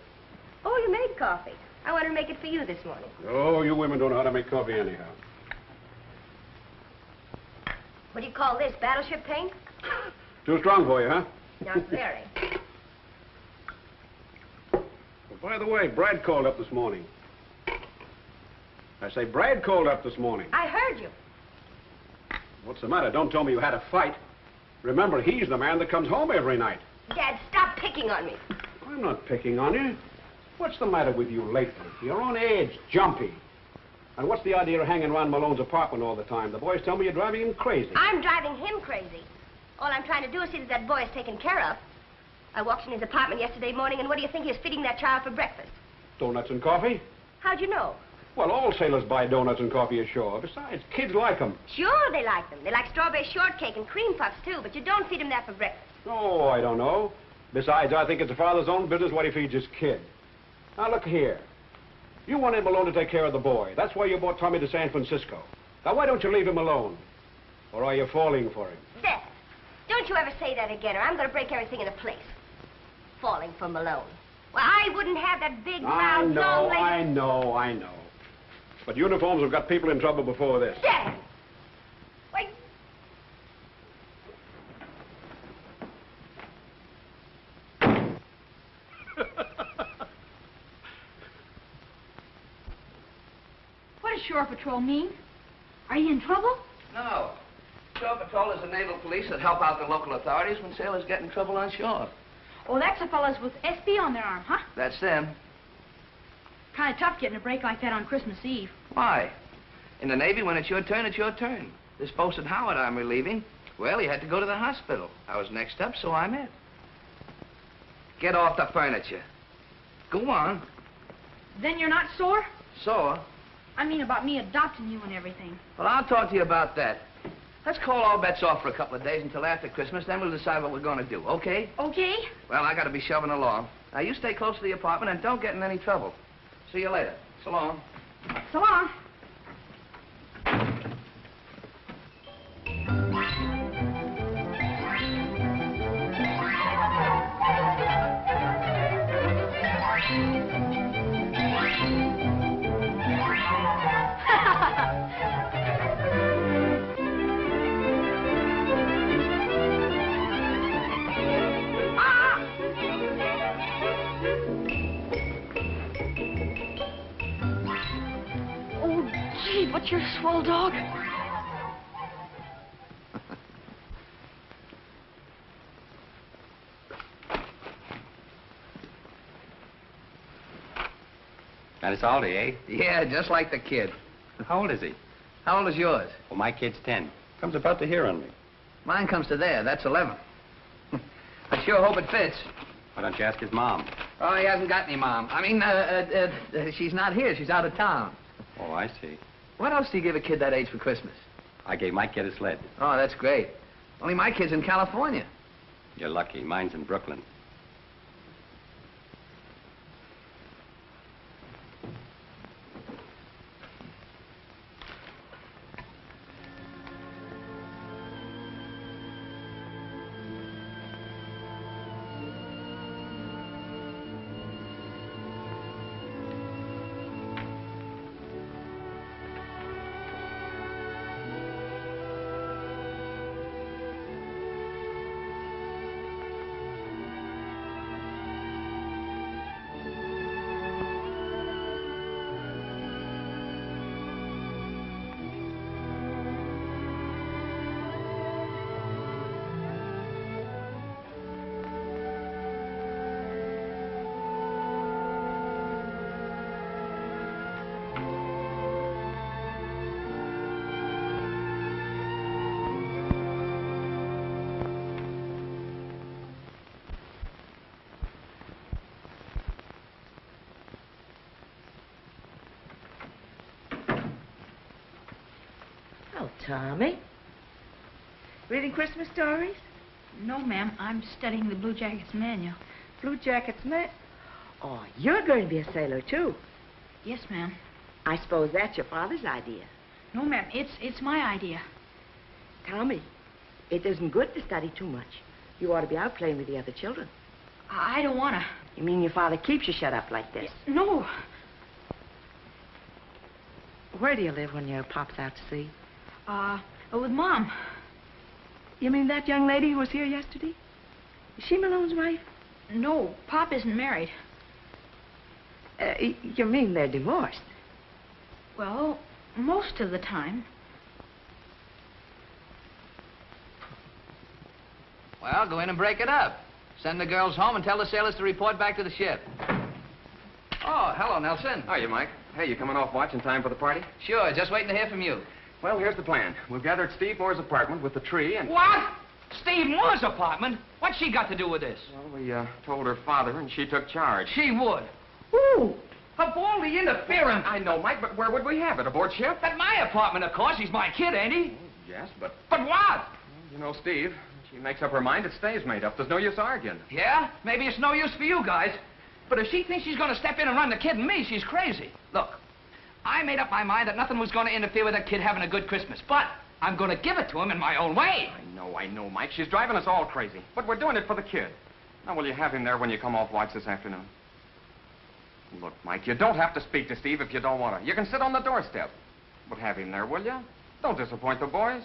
S5: Oh, you made coffee. I wanted to make it for you this morning.
S7: Oh, you women don't know how to make coffee anyhow.
S5: What do you call this, battleship paint?
S7: Too strong for you, huh?
S5: Not very.
S7: Well, by the way, Brad called up this morning. I say, Brad called up this morning.
S5: I heard you.
S7: What's the matter? Don't tell me you had a fight. Remember, he's the man that comes home every night.
S5: Dad, stop picking on me.
S7: I'm not picking on you. What's the matter with you lately? You're on edge, jumpy. And what's the idea of hanging around Malone's apartment all the time? The boys tell me you're driving him crazy.
S5: I'm driving him crazy. All I'm trying to do is see that that boy is taken care of. I walked in his apartment yesterday morning, and what do you think he was feeding that child for breakfast?
S7: Donuts and coffee?
S5: How'd you know?
S7: Well, all sailors buy donuts and coffee ashore. Besides, kids like them.
S5: Sure, they like them. They like strawberry shortcake and cream puffs, too, but you don't feed them that for breakfast.
S7: Oh, I don't know. Besides, I think it's the father's own business what he feeds his kid. Now, look here. You want him alone to take care of the boy. That's why you brought Tommy to San Francisco. Now, why don't you leave him alone? Or are you falling for him?
S5: Dad, don't you ever say that again, or I'm going to break everything into place. Falling for Malone. Well, I wouldn't have that big, round, long-legged...
S7: I know. But uniforms have got people in trouble before this.
S5: Dad! Wait.
S4: What does Shore Patrol mean? Are you in trouble?
S1: No. Shore Patrol is the naval police that help out the local authorities when sailors get in trouble on shore.
S4: Oh, that's the fellas with SB on their arm, huh?
S1: That's them.
S4: Kind of tough getting a break like that on Christmas Eve.
S1: Why? In the Navy, when it's your turn, it's your turn. This Bosun Howard I'm relieving, well, he had to go to the hospital. I was next up, so I'm it. Get off the furniture. Go on.
S4: Then you're not sore?
S1: Sore?
S4: I mean about me adopting you and everything.
S1: Well, I'll talk to you about that. Let's call all bets off for a couple of days until after Christmas, then we'll decide what we're going to do, okay?
S4: Okay.
S1: Well, I got to be shoving along. Now, you stay close to the apartment and don't get in any trouble. See you later. So long.
S4: So long. Gee, but you're a swell dog.
S13: Got his Aldi, eh?
S1: Yeah, just like the kid.
S13: How old is he?
S1: How old is yours?
S13: Well, my kid's 10. Comes about to here on me.
S1: Mine comes to there. That's 11. I sure hope it fits.
S13: Why don't you ask his mom?
S1: Oh, he hasn't got any mom. I mean, she's not here. She's out of town.
S13: Oh, I see.
S1: What else do you give a kid that age for Christmas?
S13: I gave my kid a sled.
S1: Oh, that's great. Only my kid's in California.
S13: You're lucky. Mine's in Brooklyn.
S12: Oh, Tommy. Reading Christmas stories?
S4: No, ma'am. I'm studying the Blue Jackets manual.
S12: Blue Jackets, man? Oh, you're going to be a sailor, too.
S4: Yes, ma'am.
S12: I suppose that's your father's idea.
S4: No, ma'am. It's my idea.
S12: Tommy, it isn't good to study too much. You ought to be out playing with the other children.
S4: I don't want to.
S12: You mean your father keeps you shut up like this?
S4: No.
S12: Where do you live when your pop's out to sea?
S4: With Mom.
S12: You mean that young lady who was here yesterday? Is she Malone's wife?
S4: No, Pop isn't married.
S12: You mean they're divorced?
S4: Well, most of the time.
S1: Well, go in and break it up. Send the girls home and tell the sailors to report back to the ship. Oh, hello, Nelson.
S9: Hiya, Mike. Hey, you coming off watch in time for the party?
S1: Sure, just waiting to hear from you.
S9: Well, here's the plan. We've gathered Steve Moore's apartment with the tree and...
S1: What? Steve Moore's apartment? What's she got to do with this?
S9: Well, we told her father, and she took charge.
S1: She would. Who? Of all the interference.
S9: I know, Mike, but where would we have it? Aboard ship?
S1: At my apartment, of course. He's my kid, ain't he?
S9: Yes, but...
S1: But what?
S9: You know, Steve, she makes up her mind, it stays made up. There's no use arguing.
S1: Yeah? Maybe it's no use for you guys. But if she thinks she's going to step in and run the kid and me, she's crazy. Look, I made up my mind that nothing was going to interfere with that kid having a good Christmas. But I'm going to give it to him in my own way.
S9: I know, Mike. She's driving us all crazy. But we're doing it for the kid. Now, will you have him there when you come off watch this afternoon? Look, Mike, you don't have to speak to Steve if you don't want to. You can sit on the doorstep. But have him there, will you? Don't disappoint the boys.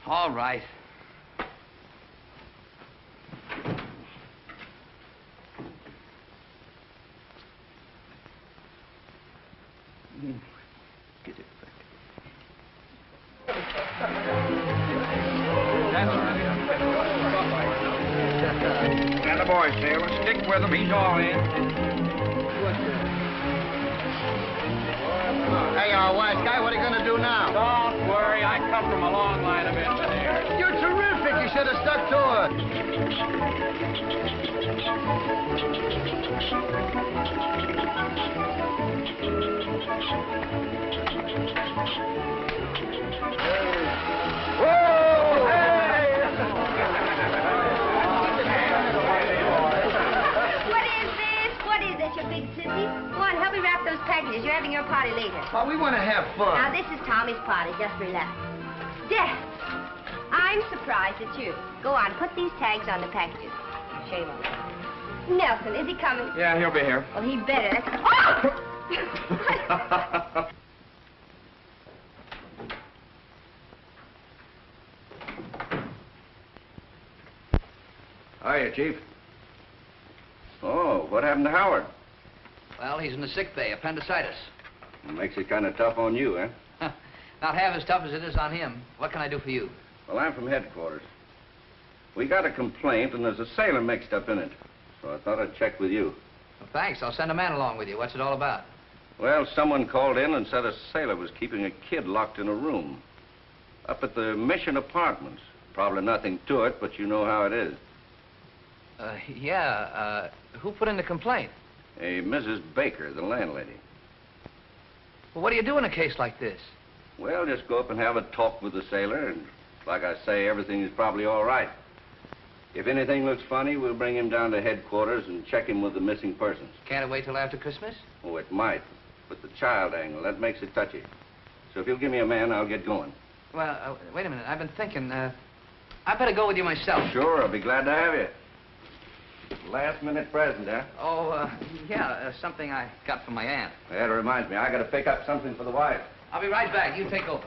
S1: All right.
S2: Get it back.
S10: And the boy, sailor, stick with him. He's all in.
S6: Hey, wise guy, what are you going to do now?
S10: Don't worry. I come from a long line of engineers.
S6: You're terrific. You should have stuck to
S5: What is this, you big sissy? Go on, help me wrap those packages. You're having your party later.
S2: Well, we want to have fun.
S5: Now, this is Tommy's party. Just relax. Death. I'm surprised at you. Go on, put these tags on the packages. Shame on you. Nelson, is he coming?
S9: Yeah, he'll be here.
S5: Well, he better. Oh!
S3: Hiya, Chief. Oh, what happened to Howard?
S1: Well, he's in the sick bay, appendicitis.
S3: Makes it kind of tough on you, eh?
S1: Not half as tough as it is on him. What can I do for you?
S3: Well, I'm from headquarters. We got a complaint, and there's a sailor mixed up in it. So I thought I'd check with you.
S1: Well, thanks. I'll send a man along with you. What's it all about?
S3: Well, someone called in and said a sailor was keeping a kid locked in a room. Up at the Mission Apartments. Probably nothing to it, but you know how it is.
S1: Who put in the complaint?
S3: A Mrs. Baker, the landlady.
S1: Well, what do you do in a case like this?
S3: Well, just go up and have a talk with the sailor, and like I say, everything is probably all right. If anything looks funny, we'll bring him down to headquarters and check him with the missing persons.
S1: Can't it wait till after Christmas?
S3: Oh, it might. But the child angle, that makes it touchy. So if you'll give me a man, I'll get going.
S1: Well, wait a minute. I've been thinking, I better go with you myself.
S3: Sure, I'll be glad to have you. Last-minute present, huh?
S1: Oh, yeah, something I got from my aunt.
S3: That reminds me, I got to pick up something for the wife.
S1: I'll be right back. You take over.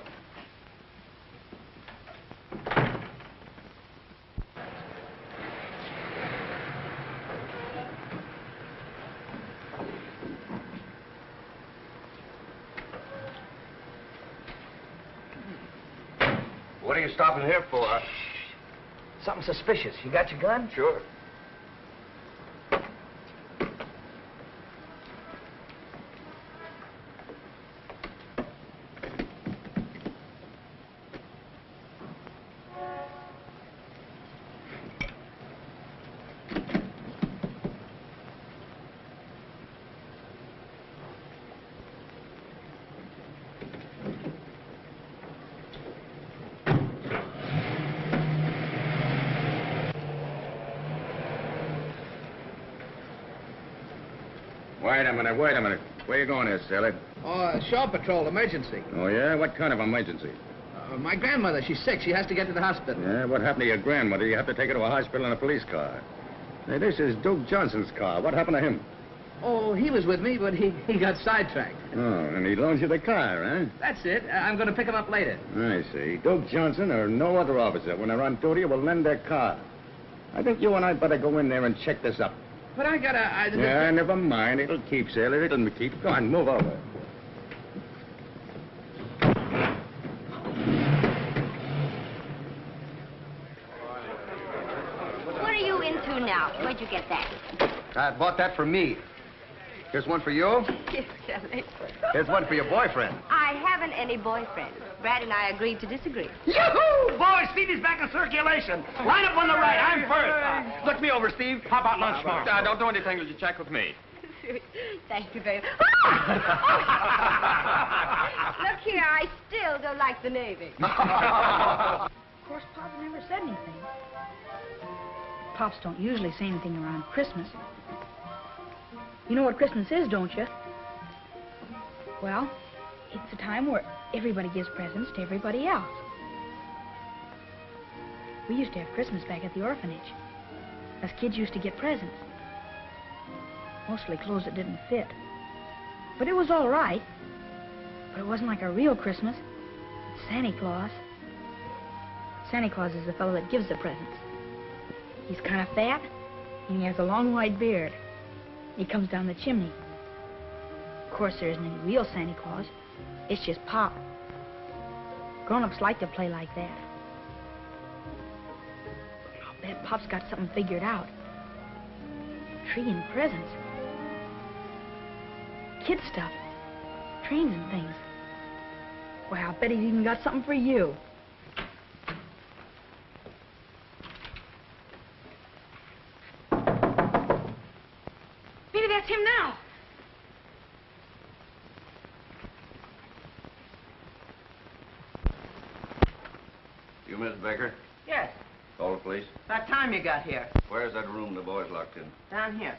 S3: What are you stopping here for?
S1: Something suspicious. You got your gun?
S3: Sure.
S10: Wait a minute. Where you going here, sailor?
S1: Oh, shore patrol, emergency.
S10: Oh, yeah? What kind of emergency?
S1: My grandmother, she's sick. She has to get to the hospital.
S10: Yeah, what happened to your grandmother? You have to take her to a hospital in a police car. Hey, this is Duke Johnson's car. What happened to him?
S1: Oh, he was with me, but he got sidetracked.
S10: Oh, and he loans you the car, huh?
S1: That's it. I'm going to pick him up later.
S10: I see. Duke Johnson or no other officer, when they're on duty, will lend their car. I think you and I better go in there and check this up.
S1: But I gotta...
S10: Yeah, never mind. It'll keep, sailor. It'll keep. Go on, move over.
S5: What are you into now? Where'd you get that?
S6: I bought that for me. Here's one for you.
S5: You silly.
S6: Here's one for your boyfriend.
S5: I haven't any boyfriend. Brad and I agreed to disagree.
S12: Yoo-hoo! Boys, speed is back in circulation. Line up on the right. I'm first. Look me over, Steve. How about lunch tomorrow?
S9: Don't do anything till you check with me.
S5: Thank you very much. Look here, I still don't like the Navy.
S4: Of course, Pop never said anything. Pops don't usually say anything around Christmas. You know what Christmas is, don't you? Well, it's a time where everybody gives presents to everybody else. We used to have Christmas back at the orphanage. Us kids used to get presents. Mostly clothes that didn't fit. But it was all right. But it wasn't like a real Christmas. Santa Claus. Santa Claus is the fellow that gives the presents. He's kind of fat, and he has a long white beard. He comes down the chimney. Of course, there isn't any real Santa Claus. It's just Pop. Grown-ups like to play like that. I'll bet Pop's got something figured out. Tree and presents. Kid stuff. Trains and things. Well, I'll bet he's even got something for you. Maybe that's him now.
S3: You, Miss Baker?
S12: Yes.
S3: Call the police.
S12: About time you got here.
S3: Where's that room the boys locked in?
S12: Down here.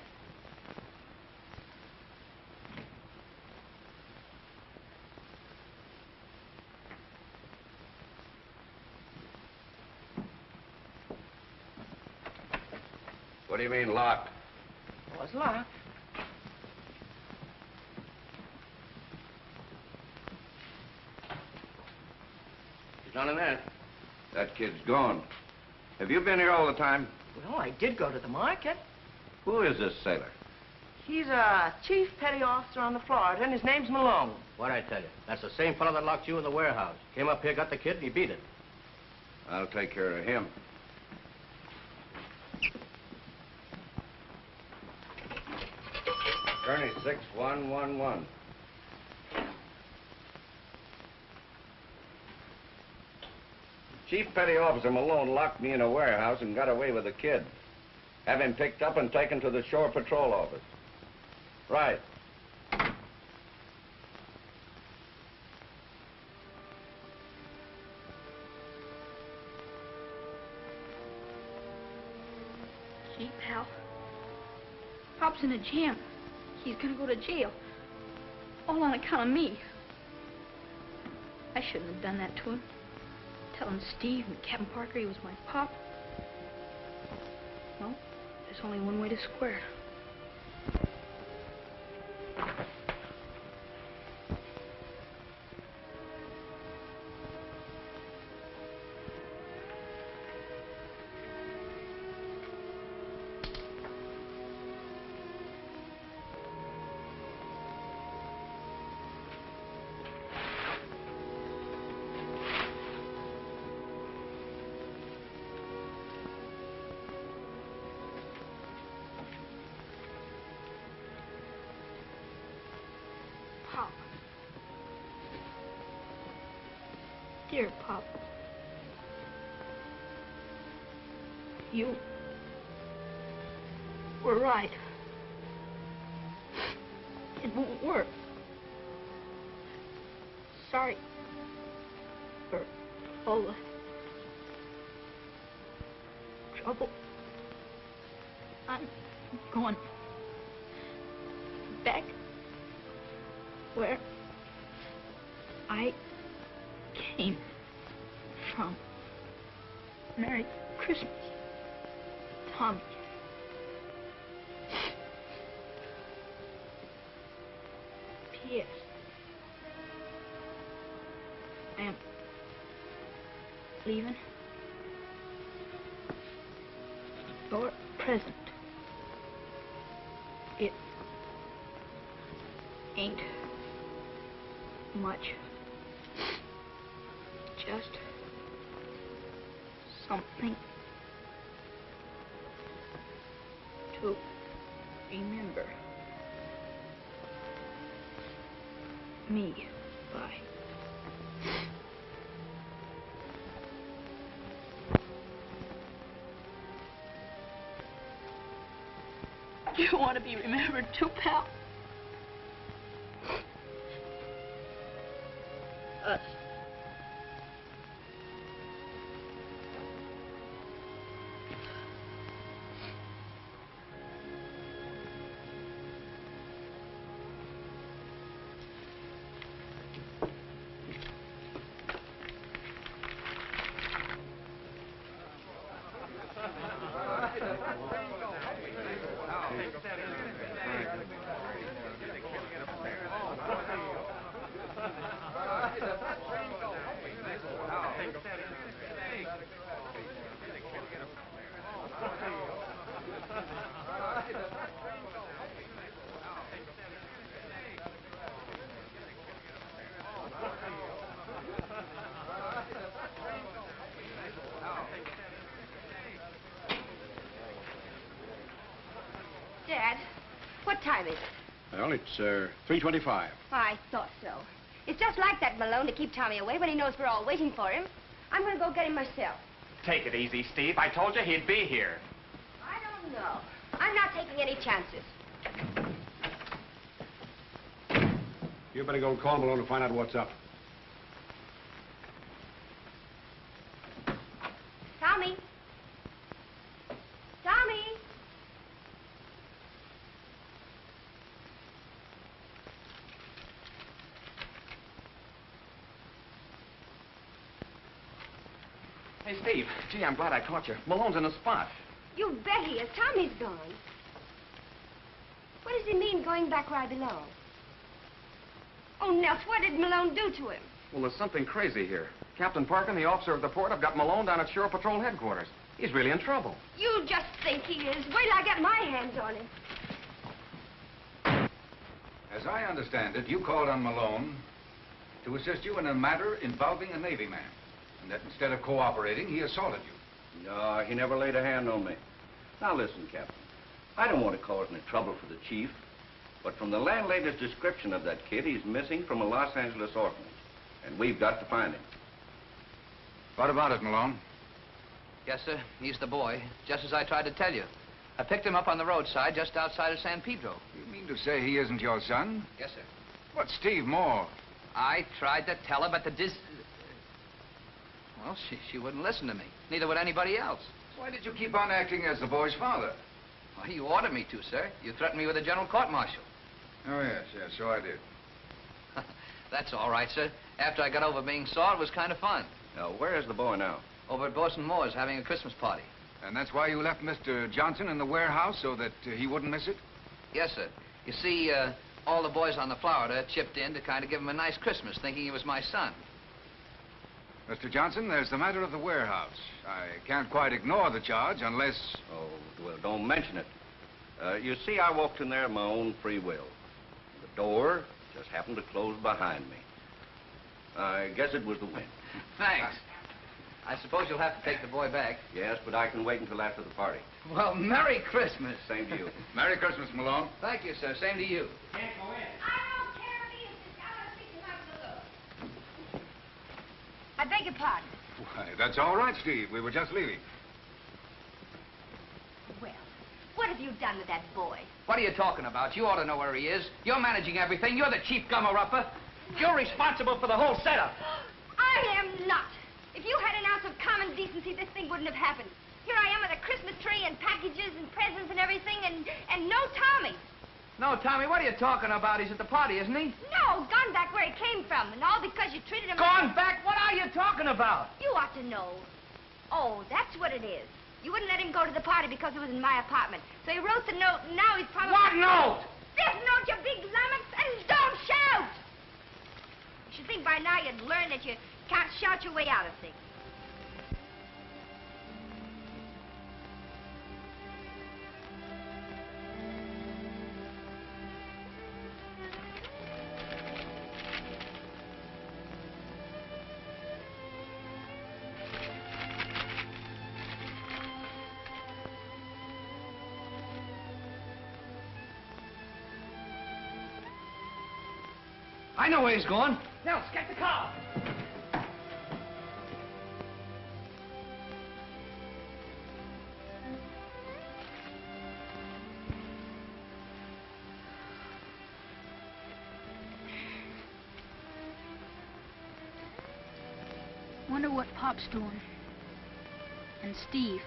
S3: What do you mean, locked?
S12: It was locked.
S3: There's none of that. That kid's gone. Have you been here all the time?
S12: Well, I did go to the market.
S3: Who is this sailor?
S12: He's a chief petty officer on the Florida, and his name's Malone.
S14: What'd I tell you? That's the same fellow that locked you in the warehouse. Came up here, got the kid, and he beat it.
S3: I'll take care of him. Kearney 6111. Chief Petty Officer Malone locked me in a warehouse and got away with the kid. Have him picked up and taken to the Shore Patrol office. Right.
S4: Gee, pal. Pop's in a jam. He's gonna go to jail. All on account of me. I shouldn't have done that to him. Telling Steve and Captain Parker he was my pop. Well, there's only one way to square it. Pop. Dear Pop. You were right. It won't work. Sorry for all the trouble. I'm going back where I came from. Merry Christmas, Tommy. P.S. I am leaving your present. It ain't much. Just something to remember me by. You want to be remembered too, pal? Us.
S5: Dad, what time is it?
S7: Well, it's 3:25.
S5: I thought so. It's just like that, Malone, to keep Tommy away when he knows we're all waiting for him. I'm going to go get him myself.
S9: Take it easy, Steve. I told you he'd be here.
S5: I don't know. I'm not taking any chances.
S7: You better go call Malone and find out what's up.
S5: Tommy. Tommy.
S9: Hey, Steve. Gee, I'm glad I caught you. Malone's in a spot.
S5: You bet he is. Tommy's gone. What does he mean, going back where I belong? Oh, Nels, what did Malone do to him?
S9: Well, there's something crazy here. Captain Parkin, the officer of the port, have got Malone down at Shore Patrol headquarters. He's really in trouble.
S5: You just think he is. Wait till I get my hands on him.
S10: As I understand it, you called on Malone to assist you in a matter involving a Navy man. And that instead of cooperating, he assaulted you.
S14: No, he never laid a hand on me. Now listen, Captain. I don't want to cause any trouble for the chief, but from the landlady's description of that kid, he's missing from a Los Angeles orphanage. And we've got to find him.
S10: What about it, Malone?
S1: Yes, sir. He's the boy, just as I tried to tell you. I picked him up on the roadside just outside of San Pedro.
S10: You mean to say he isn't your son?
S1: Yes, sir.
S10: But Steve Moore.
S1: I tried to tell her, but well, she wouldn't listen to me. Neither would anybody else.
S10: Why did you keep on acting as the boy's father?
S1: Well, you ordered me to, sir. You threatened me with a general court-martial.
S10: Oh, yes, so I did.
S1: That's all right, sir. After I got over being sore, it was kind of fun.
S14: Now, where is the boy now?
S1: Over at Boston Moore's having a Christmas party.
S10: And that's why you left Mr. Johnson in the warehouse, so that he wouldn't miss it?
S1: Yes, sir. You see, all the boys on the Florida chipped in to kind of give him a nice Christmas, thinking he was my son.
S10: Mr. Johnson, there's the matter of the warehouse. I can't quite ignore the charge unless...
S14: Oh, well, don't mention it. You see, I walked in there of my own free will. The door just happened to close behind me. I guess it was the wind.
S1: Thanks. I suppose you'll have to take the boy back.
S14: Yes, but I can wait until after the party.
S1: Well, Merry Christmas.
S14: Same to you.
S10: Merry Christmas, Malone.
S1: Thank you, sir. Same to you.
S15: Can't go in.
S5: I beg your pardon.
S10: Why, that's all right, Steve. We were just leaving.
S5: Well, what have you done with that boy?
S1: What are you talking about? You ought to know where he is. You're managing everything. You're the chief gummer-upper. You're responsible for the whole setup.
S5: I am not. If you had an ounce of common decency, this thing wouldn't have happened. Here I am with a Christmas tree and packages and presents and everything, and no Tommy.
S1: No, Tommy, what are you talking about? He's at the party, isn't he?
S5: No, gone back where he came from, and all because you treated him...
S1: Gone back? What are you talking about?
S5: You ought to know. Oh, that's what it is. You wouldn't let him go to the party because it was in my apartment. So he wrote the note, and now he's probably...
S1: What note?
S5: This note, you big lummox, and don't shout! You should think by now you'd learn that you can't shout your way out of things.
S1: I know where he's going. Now, let's get the car.
S4: Wonder what Pop's doing. And Steve.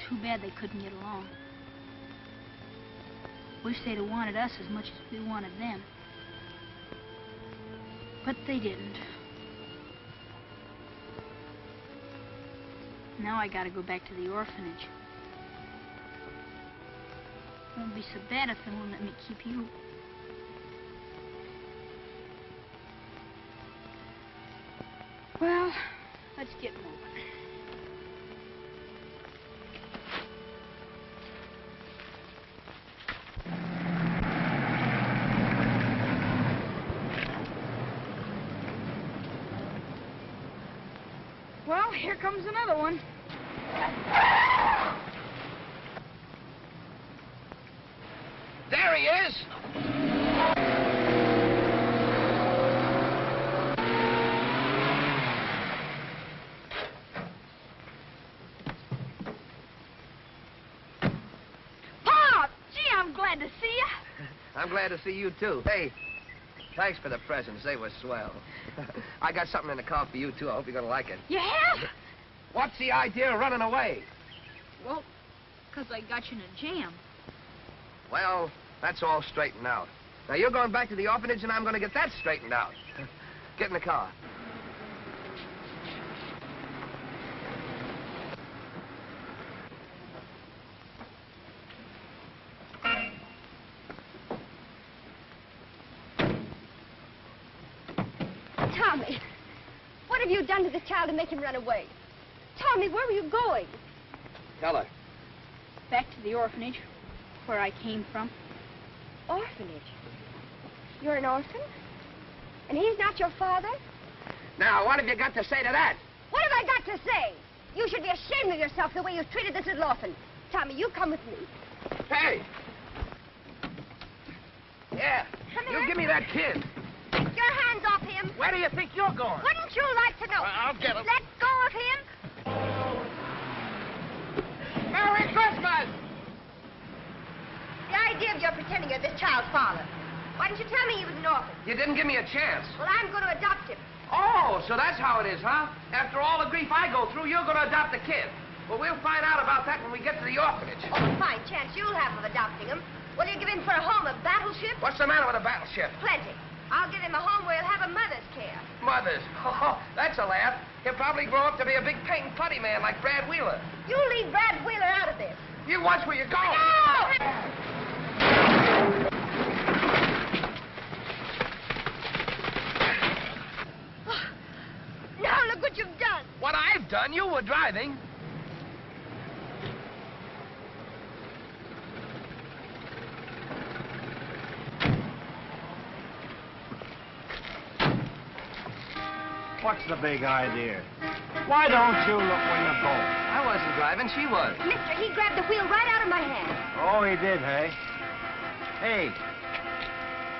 S4: Too bad they couldn't get along. Wish they'd have wanted us as much as we wanted them. But they didn't. Now I gotta go back to the orphanage. Won't be so bad if they won't let me keep you. Well, let's get moving. Well, here comes another one.
S1: There he is.
S4: Pop! Gee, I'm glad to see you.
S16: I'm glad to see you, too. Hey, thanks for the presents. They were swell. I got something in the car for you, too. I hope you're going to like it.
S4: You have?
S16: What's the idea of running away?
S4: Well, 'cause I got you in a jam.
S16: Well, that's all straightened out. Now, you're going back to the orphanage, and I'm going to get that straightened out. Get in the car.
S5: Tommy, what have you done to this child to make him run away? Tell me, where were you going?
S16: Tell her.
S4: Back to the orphanage, where I came from.
S5: Orphanage? You're an orphan? And he's not your father?
S16: Now, what have you got to say to that?
S5: What have I got to say? You should be ashamed of yourself the way you've treated this little orphan. Tommy, you come with me.
S16: Hey! Yeah,
S5: Come
S16: you
S5: here.
S16: give me that kid.
S5: Take your hands off him.
S16: Where do you think you're going?
S5: Wouldn't you like to know?
S16: I'll get him.
S5: Let go of him.
S16: Merry Christmas!
S5: The idea of your pretending you're this child's father. Why didn't you tell me he was an orphan?
S16: You didn't give me a chance.
S5: Well, I'm going to adopt him.
S1: Oh, so that's how it is, huh? After all the grief I go through, you're going to adopt the kid.
S16: Well, we'll find out about that when we get to the orphanage.
S5: Oh, fine chance you'll have of adopting him. What do you give him for a home, a battleship?
S16: What's the matter with a battleship?
S5: Plenty. I'll give him a home where he'll have a mother's care.
S16: Mothers. Oh, that's a laugh. He'll probably grow up to be a big paint putty man like Brad Wheeler.
S5: You leave Brad Wheeler out of this.
S16: You watch where you're going.
S5: Now look what you've done.
S16: What I've done? You were driving.
S2: What's the big idea? Why don't you look where you're going?
S16: I wasn't driving. She was.
S5: Mister, he grabbed the wheel right out of my hand.
S2: Oh, he did, hey? Hey,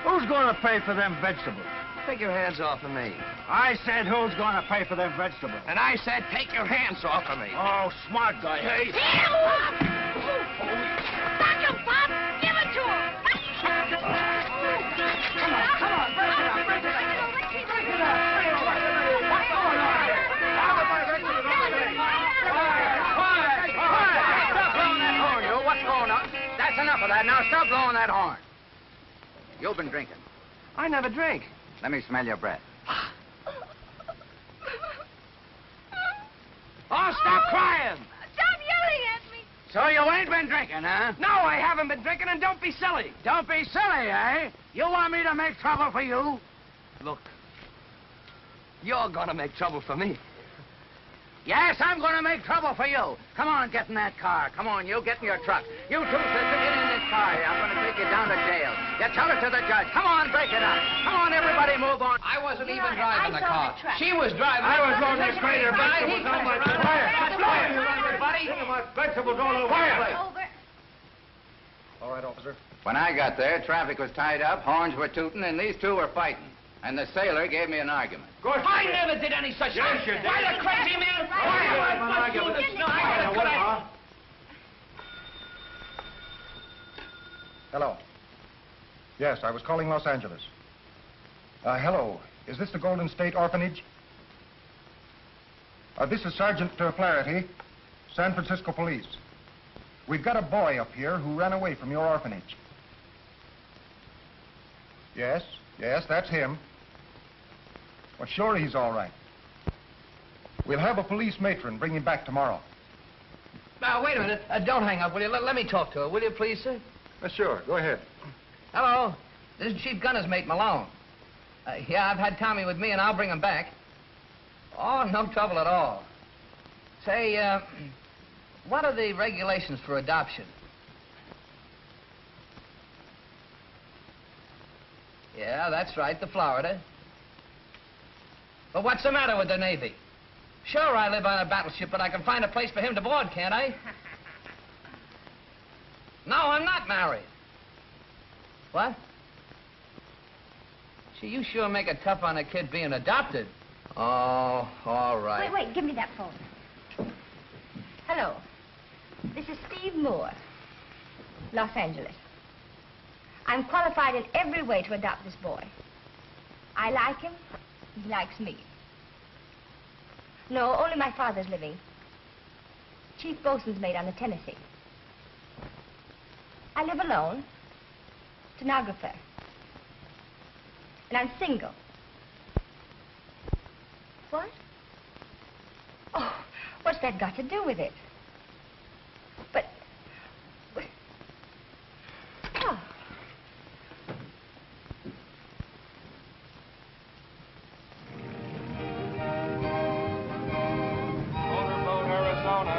S2: who's going to pay for them vegetables?
S16: Take your hands off of me.
S2: I said who's going to pay for them vegetables?
S16: And I said take your hands off of me.
S2: Oh, smart guy, hey?
S5: Stop him, Pop! Give it to him!
S16: Come on, break it up, break it up. Break it up. What's going on here?
S12: Stop blowing that horn, you. What's going on? That's enough of that. Now stop blowing that horn. You've been drinking.
S16: I never drink.
S12: Let me smell your breath.
S16: Oh, stop crying.
S5: Stop yelling at me.
S12: So you ain't been drinking, huh?
S16: No, I haven't been drinking, and don't be silly.
S12: Don't be silly, eh? You want me to make trouble for you?
S16: Look, you're gonna make trouble for me.
S12: Yes, I'm going to make trouble for you. Come on, get in that car. Come on, you get in your truck. You two, sister, get in this car here. I'm going to take you down to jail. You tell it to the judge. Come on, break it up. Come on, everybody, move on.
S1: I wasn't even driving the car. She was driving.
S2: I was on this crater. Vegetables on my tire.
S16: Everybody.
S2: Vegetables all over the place.
S5: Over.
S2: All right, officer.
S12: When I got there, traffic was tied up, horns were tooting, and these two were fighting. And the sailor gave me an argument.
S1: I never did any such thing.
S2: you did.
S1: Why the crazy man? Why you the snow?
S15: Hello. Yes, I was calling Los Angeles. Hello. Is this the Golden State Orphanage? This is Sergeant Flaherty, San Francisco Police. We've got a boy up here who ran away from your orphanage. Yes, that's him. Well, sure, he's all right. We'll have a police matron bring him back tomorrow.
S1: Now, wait a minute. Don't hang up, will you? Let me talk to her, will you, please, sir?
S15: Sure, go ahead.
S1: Hello. This is Chief Gunner's mate, Malone. Yeah, I've had Tommy with me, and I'll bring him back. Oh, no trouble at all. Say, what are the regulations for adoption? Yeah, that's right, the Florida. But what's the matter with the Navy? Sure, I live on a battleship, but I can find a place for him to board, can't I? No, I'm not married. What? Gee, you sure make it tough on a kid being adopted. Oh, all right.
S5: Wait, give me that phone. Hello. This is Steve Moore, Los Angeles. I'm qualified in every way to adopt this boy. I like him. He likes me. No, only my father's living. Chief bosun's mate on the Tennessee. I live alone. Stenographer. And I'm single. What? Oh, what's that got to do with it? But... Oh.
S3: Motorboat, Arizona.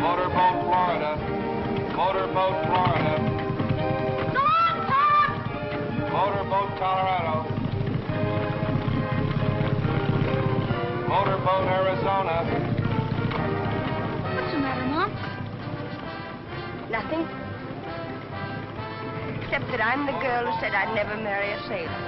S3: Motorboat, Florida. Motorboat, Florida.
S5: Go on, Pop!
S3: Motorboat, Colorado. Motorboat, Arizona.
S5: What's the matter, Mom? Nothing. Except that I'm the girl who said I'd never marry a sailor.